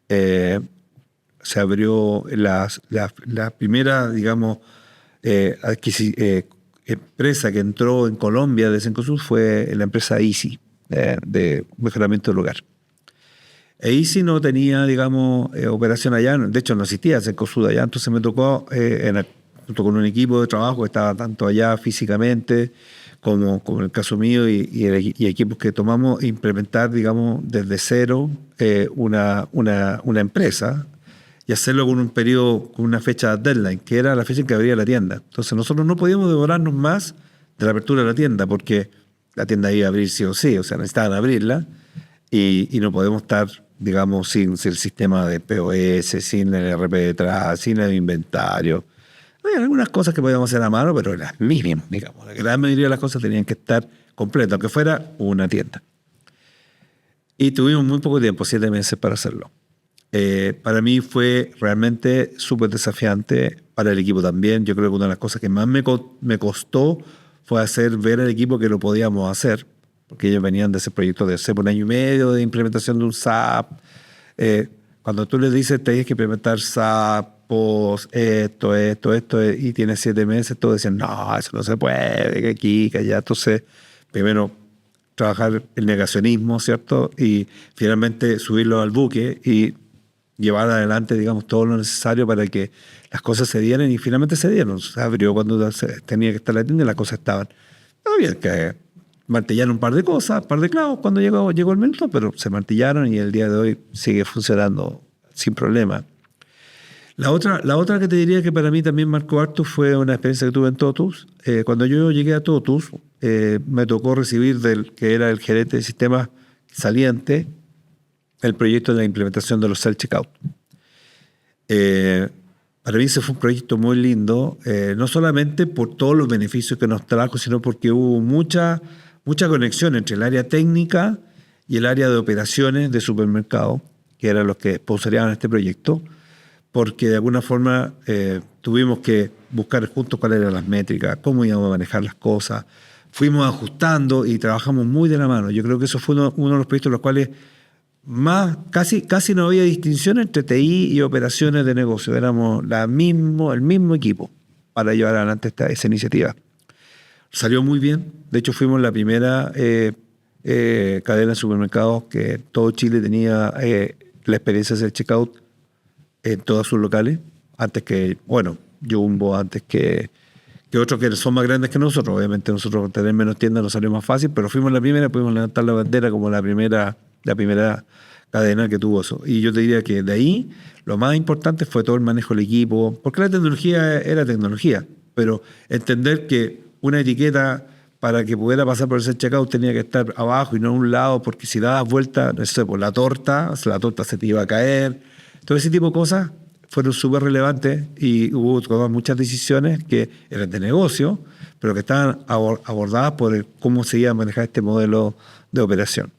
Se abrió la primera, digamos, empresa que entró en Colombia de Cencosud fue la empresa Easy, de mejoramiento del hogar. Easy no tenía, digamos, operación allá, de hecho no existía Cencosud allá, entonces me tocó, junto con un equipo de trabajo que estaba tanto allá físicamente como en el caso mío y equipos que tomamos, implementar, digamos, desde cero una empresa y hacerlo con un periodo, con una fecha deadline, que era la fecha en que abría la tienda. Entonces nosotros no podíamos demorarnos más de la apertura de la tienda, porque la tienda iba a abrir sí o sí, o sea, necesitaban abrirla, y no podemos estar, digamos, sin el sistema de POS, sin el RP detrás, sin el inventario. Hay algunas cosas que podíamos hacer a mano, pero las mínimas, digamos. La gran mayoría de las cosas tenían que estar completas, aunque fuera una tienda. Y tuvimos muy poco tiempo, 7 meses para hacerlo. Para mí fue realmente súper desafiante, para el equipo también. Yo creo que una de las cosas que más me costó fue hacer ver al equipo que lo podíamos hacer, porque ellos venían de ese proyecto de hace 1 año y medio de implementación de un SAP. Cuando tú les dices tienes que implementar SAP, esto, y tienes 7 meses, todos decían, no, eso no se puede, que aquí, que allá. Entonces, primero, trabajar el negacionismo, ¿cierto? Y finalmente subirlo al buque y llevar adelante, digamos, todo lo necesario para que las cosas se dieran, y finalmente se dieron. Se abrió cuando tenía que estar la tienda y las cosas estaban. Había que martillar un par de cosas, un par de clavos cuando llegó el momento, pero se martillaron y el día de hoy sigue funcionando sin problema. La otra que te diría que para mí también marcó harto fue una experiencia que tuve en Totus. Cuando yo llegué a Totus, me tocó recibir que era el gerente de sistemas saliente, el proyecto de la implementación de los self-checkout. Para mí ese fue un proyecto muy lindo, no solamente por todos los beneficios que nos trajo, sino porque hubo mucha conexión entre el área técnica y el área de operaciones de supermercado, que eran los que sponsoreaban este proyecto, porque de alguna forma tuvimos que buscar juntos cuáles eran las métricas, cómo íbamos a manejar las cosas. Fuimos ajustando y trabajamos muy de la mano. Yo creo que eso fue uno de los proyectos en los cuales casi no había distinción entre TI y operaciones de negocio. Éramos el mismo equipo para llevar adelante esa iniciativa. Salió muy bien. De hecho, fuimos la primera cadena de supermercados que todo Chile tenía la experiencia de hacer checkout en todos sus locales. Antes que, Jumbo, antes que otros que son más grandes que nosotros. Obviamente nosotros tener menos tiendas nos salió más fácil, pero fuimos la primera, pudimos levantar la bandera como la primera cadena que tuvo eso. Y yo te diría que de ahí lo más importante fue todo el manejo del equipo, porque la tecnología era tecnología, pero entender que una etiqueta para que pudiera pasar por ese checkout tenía que estar abajo y no a un lado, porque si dabas vuelta, no sé, por la torta se te iba a caer. Todo ese tipo de cosas fueron súper relevantes y hubo muchas decisiones que eran de negocio, pero que estaban abordadas por cómo se iba a manejar este modelo de operación.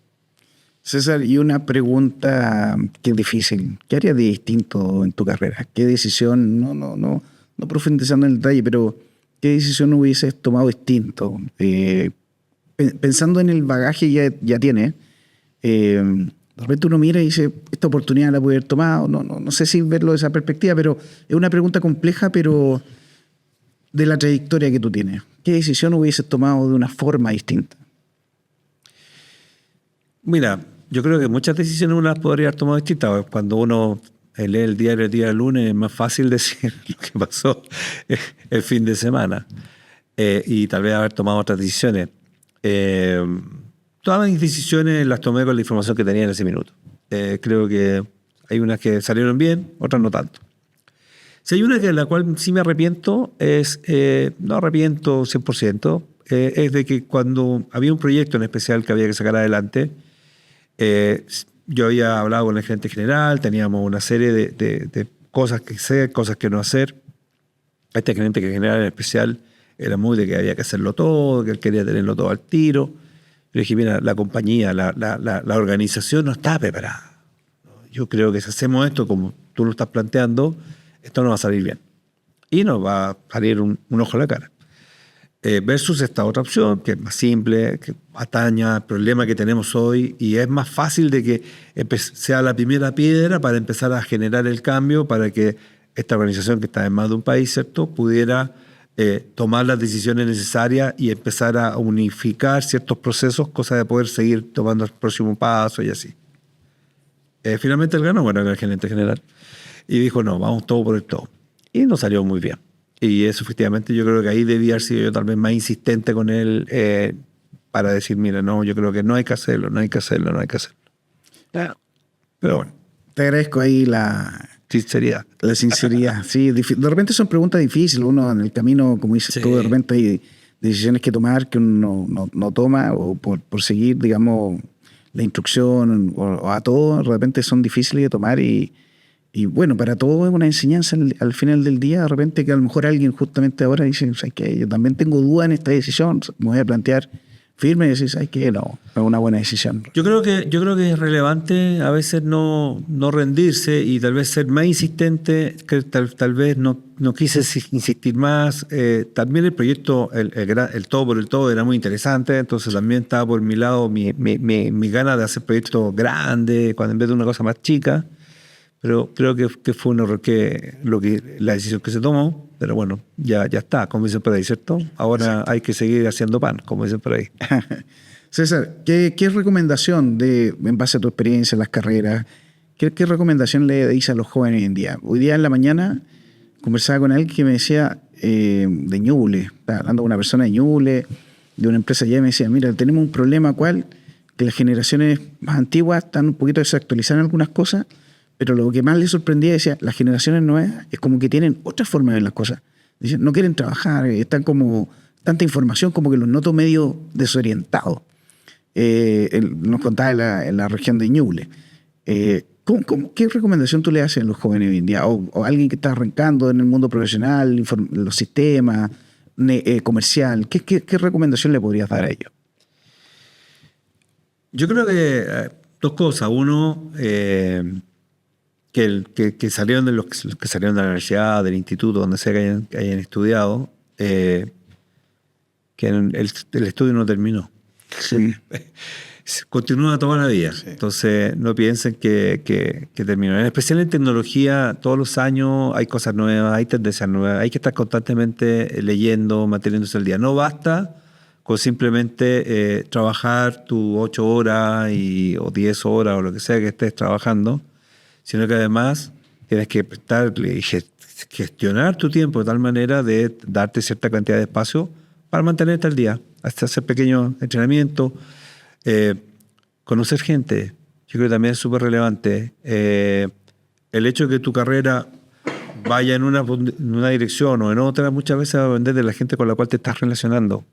César, y una pregunta que es difícil. ¿Qué harías de distinto en tu carrera? ¿Qué decisión, no profundizando en el detalle, pero qué decisión hubieses tomado distinto? Pensando en el bagaje que ya tienes, de repente uno mira y dice, esta oportunidad la pude haber tomado. No sé si verlo de esa perspectiva, pero es una pregunta compleja, pero de la trayectoria que tú tienes. ¿Qué decisión hubieses tomado de una forma distinta? Mira, yo creo que muchas decisiones uno las podría haber tomado distintas. Cuando uno lee el diario el día del lunes es más fácil decir lo que pasó el fin de semana y tal vez haber tomado otras decisiones. Todas mis decisiones las tomé con la información que tenía en ese minuto. Creo que hay unas que salieron bien, otras no tanto. Si hay una de la cual sí me arrepiento, no arrepiento 100%, es de que cuando había un proyecto en especial que había que sacar adelante, yo había hablado con el gerente general, teníamos una serie de cosas que hacer, cosas que no hacer. Este gerente general en especial era muy de que había que hacerlo todo, que él quería tenerlo todo al tiro. Yo dije, mira, la compañía, la organización no está preparada. Yo creo que si hacemos esto como tú lo estás planteando, esto no va a salir bien. Y nos va a salir un ojo a la cara. Versus esta otra opción, que es más simple, que atañe al problema que tenemos hoy y es más fácil de que sea la primera piedra para empezar a generar el cambio para que esta organización que está en más de un país, ¿cierto?, pudiera tomar las decisiones necesarias y empezar a unificar ciertos procesos, cosa de poder seguir tomando el próximo paso y así. Finalmente él ganó, era el gerente general, y dijo, no, vamos todo por el todo. Y nos salió muy bien. Y eso efectivamente yo creo que ahí debía haber sido yo tal vez más insistente con él para decir, mira, no, yo creo que no hay que hacerlo. Claro. Pero bueno. Te agradezco ahí la sinceridad. La sinceridad, sí. De repente son preguntas difíciles. Uno en el camino, como dices tú, de repente hay decisiones que tomar que uno no toma o por seguir, digamos, la instrucción o a todo, de repente son difíciles de tomar y bueno, para todo es una enseñanza al final del día. De repente que a lo mejor alguien justamente ahora dice, ¿sabes qué? Yo también tengo duda en esta decisión, me voy a plantear firme y decir, ¿sabes qué? No es una buena decisión. Yo creo que es relevante a veces no rendirse y tal vez ser más insistente, que tal vez no quise insistir más. También el proyecto, el todo por el todo era muy interesante, entonces también estaba por mi lado mi ganas de hacer proyectos grandes, cuando en vez de una cosa más chica. Pero creo que fue un error la decisión que se tomó, pero bueno, ya está, como dicen por ahí, ¿cierto? Ahora hay que seguir haciendo pan, como dicen por ahí. César, ¿qué recomendación en base a tu experiencia en las carreras, qué recomendación le dices a los jóvenes hoy en día? Hoy día en la mañana conversaba con alguien que me decía de Ñuble, estaba hablando con una persona de Ñuble, de una empresa allá, y me decía, mira, tenemos un problema, ¿cuál? Que las generaciones más antiguas están un poquito desactualizadas en algunas cosas, pero lo que más le sorprendía, decía, las generaciones nuevas es como que tienen otra forma de ver las cosas. Dicen, no quieren trabajar, están como tanta información como que los noto medio desorientados. Nos contaba en la región de Ñuble. ¿Qué recomendación tú le haces a los jóvenes hoy en día? O alguien que está arrancando en el mundo profesional, los sistemas, comercial. ¿Qué recomendación le podrías dar a ellos? Yo creo que dos cosas. Uno, que salieron de los que salieron de la universidad, del instituto, donde sea que hayan estudiado, que el estudio no terminó. Sí. Continúa toda la vida. Sí. Entonces, no piensen que terminó. En especial en tecnología, todos los años hay cosas nuevas, hay tendencias nuevas. Hay que estar constantemente leyendo, manteniéndose al día. No basta con simplemente trabajar tus 8 horas o 10 horas o lo que sea que estés trabajando, sino que además tienes que gestionar tu tiempo de tal manera de darte cierta cantidad de espacio para mantenerte al día, hasta hacer pequeños entrenamientos. Conocer gente, yo creo que también es súper relevante. El hecho de que tu carrera vaya en una dirección o en otra, muchas veces va a depender de la gente con la cual te estás relacionando.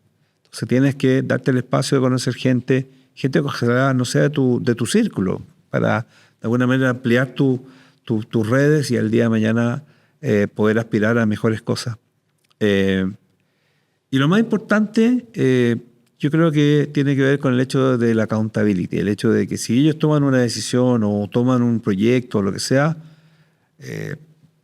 Entonces tienes que darte el espacio de conocer gente que ojalá no sea de tu círculo, para de alguna manera ampliar tus redes y al día de mañana poder aspirar a mejores cosas. Y lo más importante, yo creo que tiene que ver con el hecho de la accountability, el hecho de que si ellos toman una decisión o toman un proyecto o lo que sea,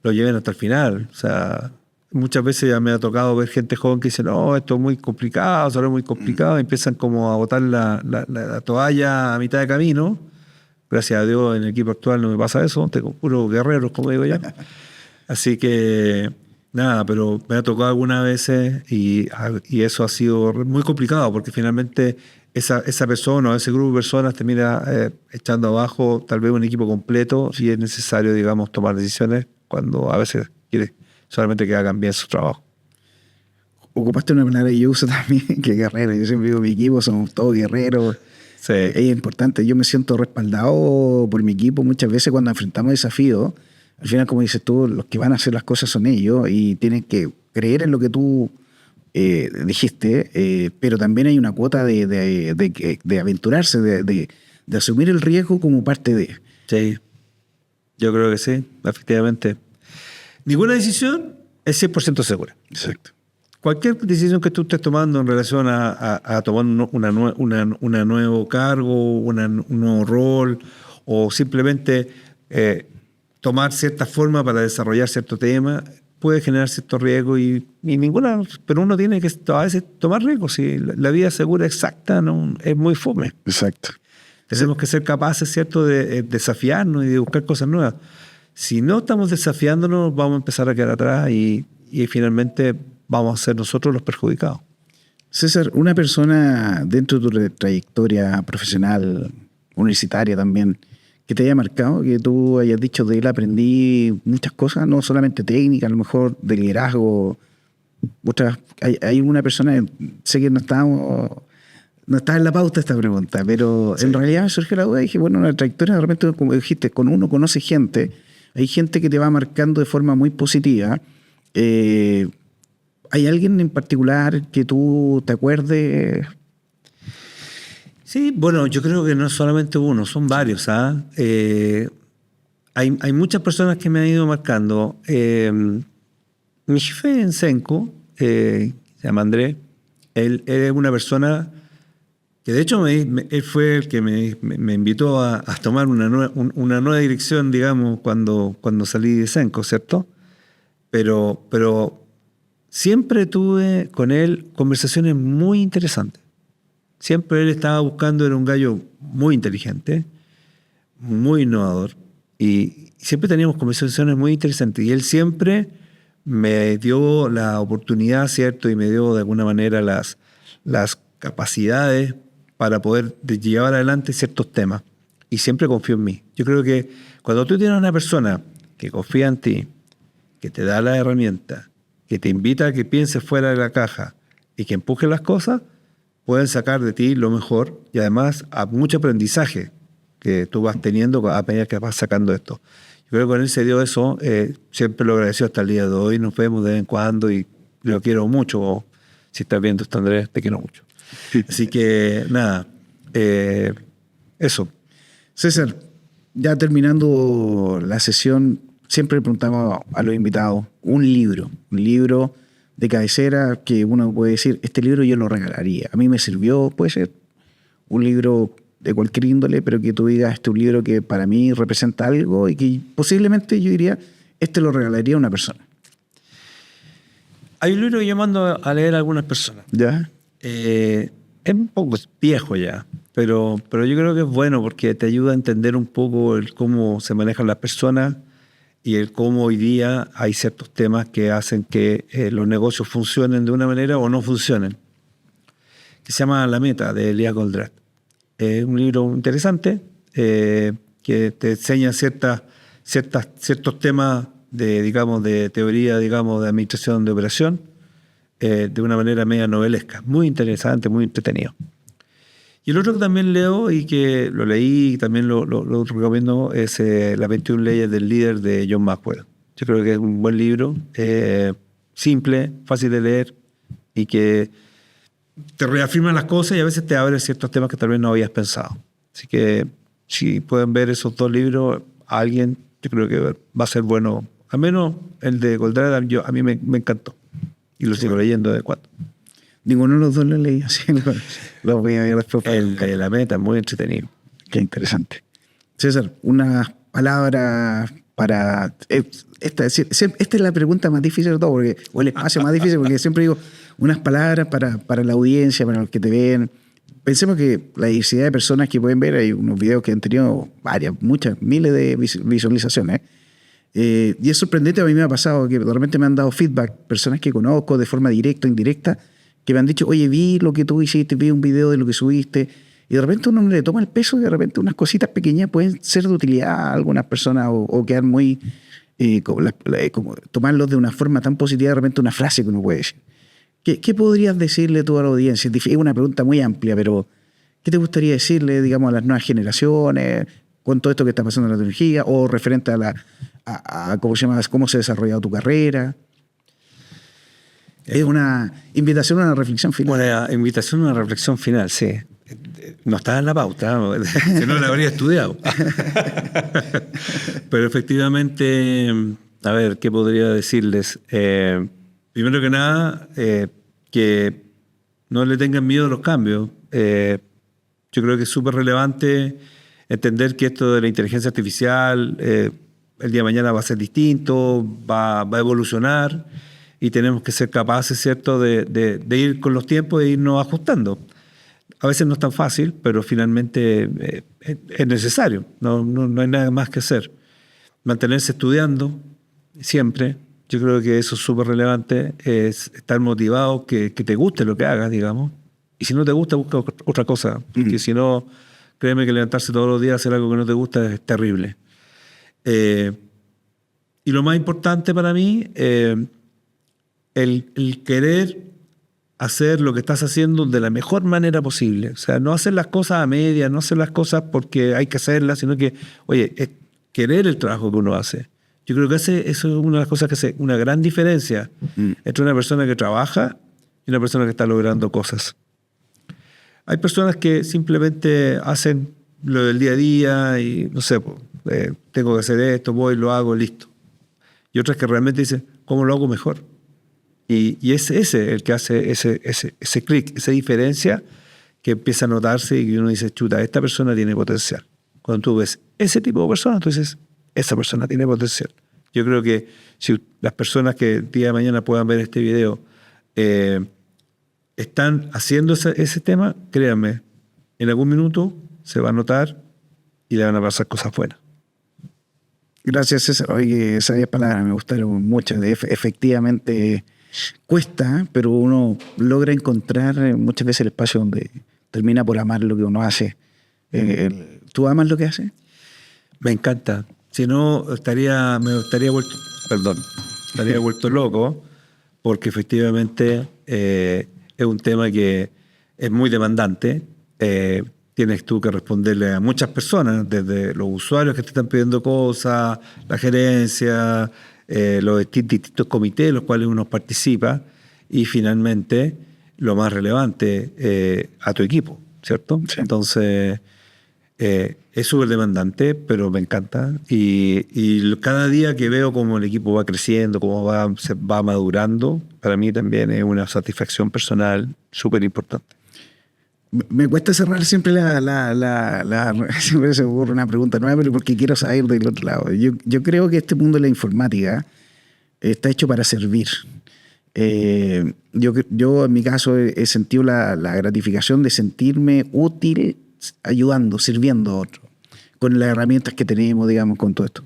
lo lleven hasta el final. O sea, muchas veces ya me ha tocado ver gente joven que dice, no, esto es muy complicado, solo es muy complicado, y empiezan como a botar la toalla a mitad de camino. Gracias a Dios en el equipo actual no me pasa eso, tengo puros guerreros, como digo yo. Así que nada, pero me ha tocado algunas veces y eso ha sido muy complicado porque finalmente esa persona o ese grupo de personas termina echando abajo tal vez un equipo completo y es necesario, digamos, tomar decisiones cuando a veces quiere solamente que hagan bien su trabajo. Ocupaste una palabra que yo uso también, que guerrero. Yo siempre digo, mi equipo somos todos guerreros. Sí. Es importante, yo me siento respaldado por mi equipo muchas veces cuando enfrentamos desafíos. Al final, como dices tú, los que van a hacer las cosas son ellos y tienen que creer en lo que tú dijiste, pero también hay una cuota de aventurarse, de asumir el riesgo como parte de. Sí, yo creo que sí, efectivamente. Ninguna decisión es 100% segura. Exacto. Cualquier decisión que tú estés tomando en relación a tomar un nuevo cargo, un nuevo rol, o simplemente tomar cierta forma para desarrollar cierto tema, puede generar cierto riesgo y ninguna, pero uno tiene que a veces tomar riesgos. Si la vida segura exacta no es muy fome. Exacto. Tenemos que ser capaces, ¿cierto?, de desafiarnos y de buscar cosas nuevas. Si no estamos desafiándonos, vamos a empezar a quedar atrás y finalmente vamos a ser nosotros los perjudicados. César, una persona dentro de tu trayectoria profesional, universitaria también, que te haya marcado, que tú hayas dicho de él aprendí muchas cosas, no solamente técnicas, a lo mejor de liderazgo. Hay una persona, sé que no está en la pauta esta pregunta, pero sí. En realidad me surgió la duda y dije, bueno, una trayectoria de repente, como dijiste, con uno conoce gente, hay gente que te va marcando de forma muy positiva. ¿Hay alguien en particular que tú te acuerdes? Sí, bueno, yo creo que no es solamente uno, son varios. Hay muchas personas que me han ido marcando. Mi jefe en Senco, se llama Andrés, él es una persona que de hecho él fue el que me invitó a tomar una nueva dirección, digamos, cuando salí de Senco, ¿cierto? Pero siempre tuve con él conversaciones muy interesantes. Siempre él estaba buscando, era un gallo muy inteligente, muy innovador, y siempre teníamos conversaciones muy interesantes. Y él siempre me dio la oportunidad, ¿cierto? Y me dio de alguna manera las capacidades para poder llevar adelante ciertos temas. Y siempre confió en mí. Yo creo que cuando tú tienes una persona que confía en ti, que te da la herramienta, que te invita a que pienses fuera de la caja y que empuje las cosas, pueden sacar de ti lo mejor y además a mucho aprendizaje que tú vas teniendo a medida que vas sacando esto. Yo creo que con él se dio eso, siempre lo agradeció hasta el día de hoy, nos vemos de vez en cuando y lo quiero mucho. Si estás viendo esto, Andrés, te quiero mucho. Así que, nada, eso. César, ya terminando la sesión, siempre le preguntamos a los invitados un libro de cabecera que uno puede decir, este libro yo lo regalaría. A mí me sirvió, puede ser un libro de cualquier índole, pero que tú digas, este es un libro que para mí representa algo y que posiblemente yo diría, este lo regalaría a una persona. Hay un libro que yo mando a leer a algunas personas. ¿Ya? Es un poco viejo ya, pero yo creo que es bueno porque te ayuda a entender un poco el cómo se manejan las personas y el cómo hoy día hay ciertos temas que hacen que los negocios funcionen de una manera o no funcionen. Que se llama La Meta, de Elías Goldratt. Es un libro interesante que te enseña ciertos temas de teoría, de administración de operación, de una manera media novelesca. Muy interesante, muy entretenido. Y el otro que también leo y que lo leí y también lo recomiendo es Las 21 leyes del líder, de John Maxwell. Yo creo que es un buen libro, simple, fácil de leer y que te reafirma las cosas y a veces te abre ciertos temas que tal vez no habías pensado. Así que si pueden ver esos dos libros, a alguien, yo creo que va a ser bueno. Al menos el de Goldratt a mí me encantó. Y lo sigo leyendo de cuando. Ninguno de los dos lo leí, así lo voy a ver después. El de La Meta, muy entretenido. Qué interesante. César, unas palabras para... Esta es la pregunta más difícil de todo, o el espacio más difícil, porque siempre digo unas palabras para la audiencia, para los que te ven. Pensemos que la diversidad de personas que pueden ver, hay unos videos que han tenido muchas, miles de visualizaciones. Y es sorprendente, a mí me ha pasado que de repente me han dado feedback, personas que conozco de forma directa o indirecta, que me han dicho, oye, vi lo que tú hiciste, vi un video de lo que subiste, y de repente uno le toma el peso y de repente unas cositas pequeñas pueden ser de utilidad a algunas personas o quedar muy... como tomarlos de una forma tan positiva, de repente una frase que uno puede decir. ¿Qué podrías decirle tú a la audiencia? Es una pregunta muy amplia, pero ¿qué te gustaría decirle, digamos, a las nuevas generaciones con todo esto que está pasando en la tecnología o referente a ¿cómo se llama? ¿Cómo se ha desarrollado tu carrera? Es una invitación a una reflexión final. Una invitación a una reflexión final, sí. No estaba en la pauta, si no la habría estudiado. Pero efectivamente, a ver, ¿qué podría decirles? Primero que nada, que no le tengan miedo a los cambios. Yo creo que es súper relevante entender que esto de la inteligencia artificial el día de mañana va a ser distinto, va a evolucionar y tenemos que ser capaces, ¿cierto?, de ir con los tiempos e irnos ajustando. A veces no es tan fácil, pero finalmente es necesario. No hay nada más que hacer. Mantenerse estudiando siempre. Yo creo que eso es súper relevante. Es estar motivado, que te guste lo que hagas, digamos. Y si no te gusta, busca otra cosa. Porque si no, créeme que levantarse todos los días a hacer algo que no te gusta es terrible. Y lo más importante para mí, el querer hacer lo que estás haciendo de la mejor manera posible. O sea, no hacer las cosas a medias, no hacer las cosas porque hay que hacerlas, sino que, oye, es querer el trabajo que uno hace. Yo creo que eso es una de las cosas que hace una gran diferencia entre una persona que trabaja y una persona que está logrando cosas. Hay personas que simplemente hacen lo del día a día y, no sé, tengo que hacer esto, voy, lo hago, listo. Y otras que realmente dicen, ¿cómo lo hago mejor? Y es ese el que hace ese clic, esa diferencia que empieza a notarse y que uno dice, chuta, esta persona tiene potencial. Cuando tú ves ese tipo de personas, tú dices, esa persona tiene potencial. Yo creo que si las personas que el día de mañana puedan ver este video están haciendo ese tema, créanme, en algún minuto se va a notar y le van a pasar cosas buenas. Gracias, César. Oye, esas palabras me gustaron mucho. Efectivamente cuesta, pero uno logra encontrar muchas veces el espacio donde termina por amar lo que uno hace. ¿Tú amas lo que haces? Me encanta. Si no, me estaría vuelto loco, porque efectivamente es un tema que es muy demandante. tienes tú que responderle a muchas personas, desde los usuarios que te están pidiendo cosas, la gerencia, los distintos comités en los cuales uno participa, y finalmente, lo más relevante, a tu equipo, ¿cierto? Sí. Entonces, es súper demandante, pero me encanta. Y cada día que veo cómo el equipo va creciendo, cómo se va madurando, para mí también es una satisfacción personal súper importante. Me cuesta cerrar siempre siempre se me ocurre una pregunta nueva, pero porque quiero saber del otro lado. Yo creo que este mundo de la informática está hecho para servir. Yo en mi caso he sentido la gratificación de sentirme útil ayudando, sirviendo a otros, con las herramientas que tenemos, digamos, con todo esto.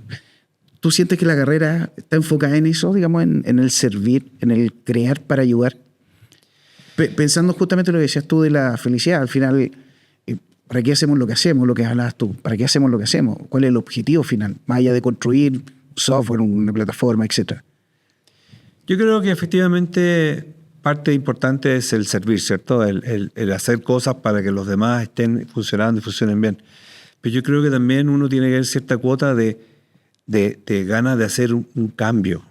¿Tú sientes que la carrera está enfocada en eso, digamos, en el servir, en el crear para ayudar? Pensando justamente lo que decías tú de la felicidad, al final, ¿para qué hacemos lo que hacemos? Lo que hablabas tú, ¿para qué hacemos lo que hacemos? ¿Cuál es el objetivo final? Más allá de construir software, una plataforma, etcétera. Yo creo que efectivamente parte importante es el servir, ¿cierto? El hacer cosas para que los demás estén funcionando y funcionen bien. Pero yo creo que también uno tiene que tener cierta cuota de ganas de hacer un cambio.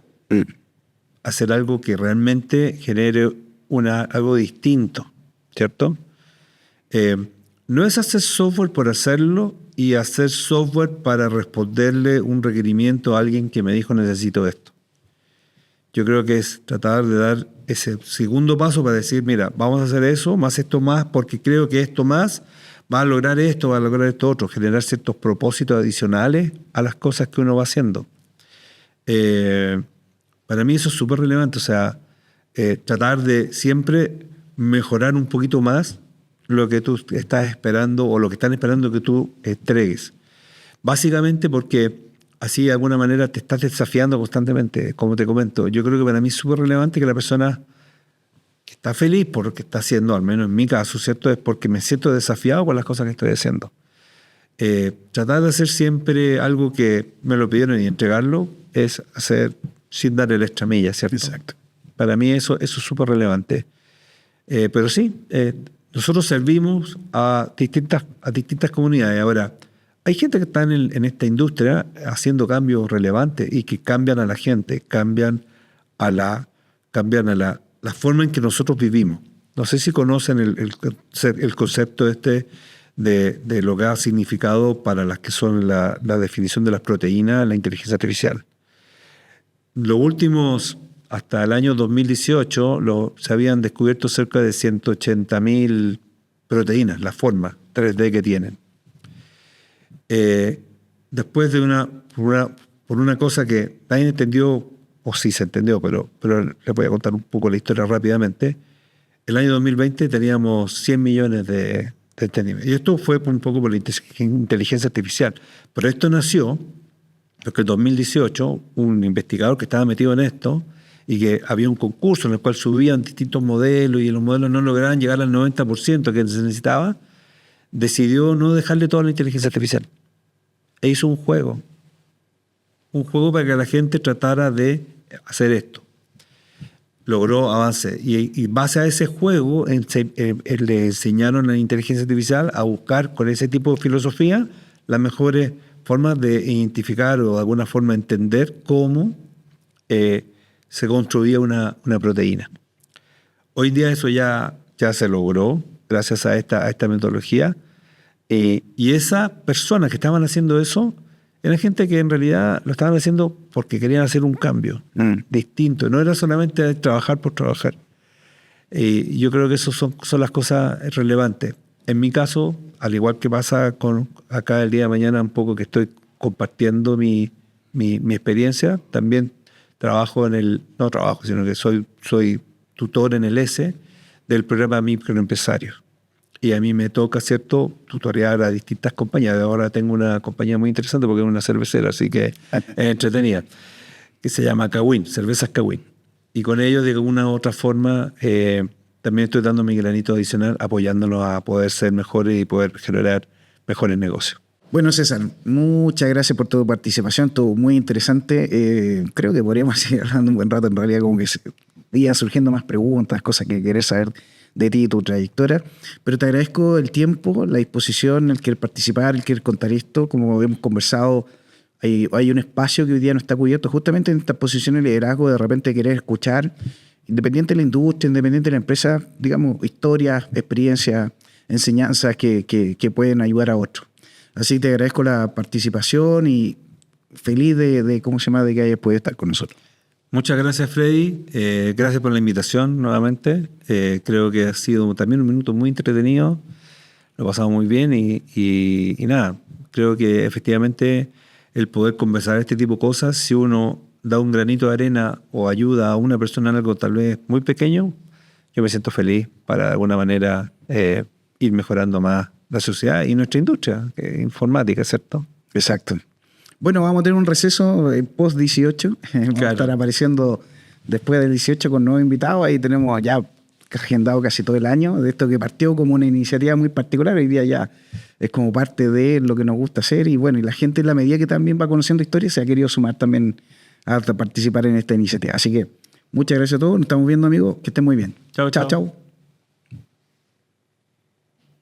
Hacer algo que realmente genere algo distinto, ¿cierto? No es hacer software por hacerlo y hacer software para responderle un requerimiento a alguien que me dijo necesito esto. Yo creo que es tratar de dar ese segundo paso para decir, mira, vamos a hacer eso, más esto más, porque creo que esto más va a lograr esto, va a lograr esto otro, generar ciertos propósitos adicionales a las cosas que uno va haciendo. Para mí eso es súper relevante, o sea, tratar de siempre mejorar un poquito más lo que tú estás esperando o lo que están esperando que tú entregues. Básicamente porque así de alguna manera te estás desafiando constantemente, como te comento. Yo creo que para mí es súper relevante que la persona que está feliz por lo que está haciendo, al menos en mi caso, ¿cierto? Es porque me siento desafiado con las cosas que estoy haciendo. Tratar de hacer siempre algo que me lo pidieron y entregarlo es hacer sin dar el extra milla, ¿cierto? Exacto. Para mí eso es súper relevante. Pero sí, nosotros servimos a distintas comunidades. Ahora, hay gente que está en esta industria haciendo cambios relevantes y que cambian a la gente, cambian a la forma en que nosotros vivimos. No sé si conocen el concepto de lo que ha significado para las que son la definición de las proteínas, la inteligencia artificial. Los últimos, hasta el año 2018, se habían descubierto cerca de 180.000 proteínas, las formas 3D que tienen. Después de por una cosa que nadie entendió, o sí se entendió, pero les voy a contar un poco la historia rápidamente. El año 2020 teníamos 100 millones de entendimientos. Y esto fue un poco por la inteligencia artificial. Pero esto nació porque en 2018 un investigador que estaba metido en esto y que había un concurso en el cual subían distintos modelos y los modelos no lograban llegar al 90% que se necesitaba, decidió no dejarle toda la inteligencia artificial. E hizo un juego para que la gente tratara de hacer esto. Logró avance. Y base a ese juego, le enseñaron a la inteligencia artificial a buscar con ese tipo de filosofía las mejores formas de identificar o de alguna forma entender cómo se construía una proteína. Hoy en día eso ya se logró gracias a esta metodología. Y esas personas que estaban haciendo eso eran gente que en realidad lo estaban haciendo porque querían hacer un cambio distinto. No era solamente trabajar por trabajar. Yo creo que eso son las cosas relevantes. En mi caso, al igual que pasa con acá el día de mañana, un poco que estoy compartiendo mi experiencia, también no trabajo, sino que soy tutor en el ESE del programa Microempresarios. Y a mí me toca, ¿cierto?, tutorear a distintas compañías. Ahora tengo una compañía muy interesante porque es una cervecera, así que es entretenida, que se llama Cawin, Cervezas Cawin. Y con ellos, de alguna u otra forma, también estoy dando mi granito adicional, apoyándolos a poder ser mejores y poder generar mejores negocios. Bueno, César, muchas gracias por tu participación, todo muy interesante. Creo que podríamos seguir hablando un buen rato, en realidad como que iban surgiendo más preguntas, cosas que querés saber de ti y tu trayectoria. Pero te agradezco el tiempo, la disposición, el querer participar, el querer contar esto. Como hemos conversado, hay un espacio que hoy día no está cubierto justamente en estas posiciones de liderazgo, de repente querer escuchar, independiente de la industria, independiente de la empresa, digamos, historias, experiencias, enseñanzas que pueden ayudar a otros. Así que te agradezco la participación y feliz de ¿cómo se llama?, de que hayas podido estar con nosotros. Muchas gracias, Freddy. Gracias por la invitación nuevamente. Creo que ha sido también un minuto muy entretenido. Lo he pasado muy bien y nada, creo que efectivamente el poder conversar este tipo de cosas, si uno da un granito de arena o ayuda a una persona en algo tal vez muy pequeño, yo me siento feliz para de alguna manera ir mejorando más la sociedad y nuestra industria informática, ¿cierto? Exacto. Bueno, vamos a tener un receso post 18. Vamos a estar apareciendo después del 18 con nuevos invitados. Ahí tenemos ya agendado casi todo el año de esto que partió como una iniciativa muy particular. Hoy día ya es como parte de lo que nos gusta hacer. Y bueno, y la gente, en la medida que también va conociendo historias, se ha querido sumar también a participar en esta iniciativa. Así que muchas gracias a todos. Nos estamos viendo, amigos. Que estén muy bien. Chao, chao. Chao.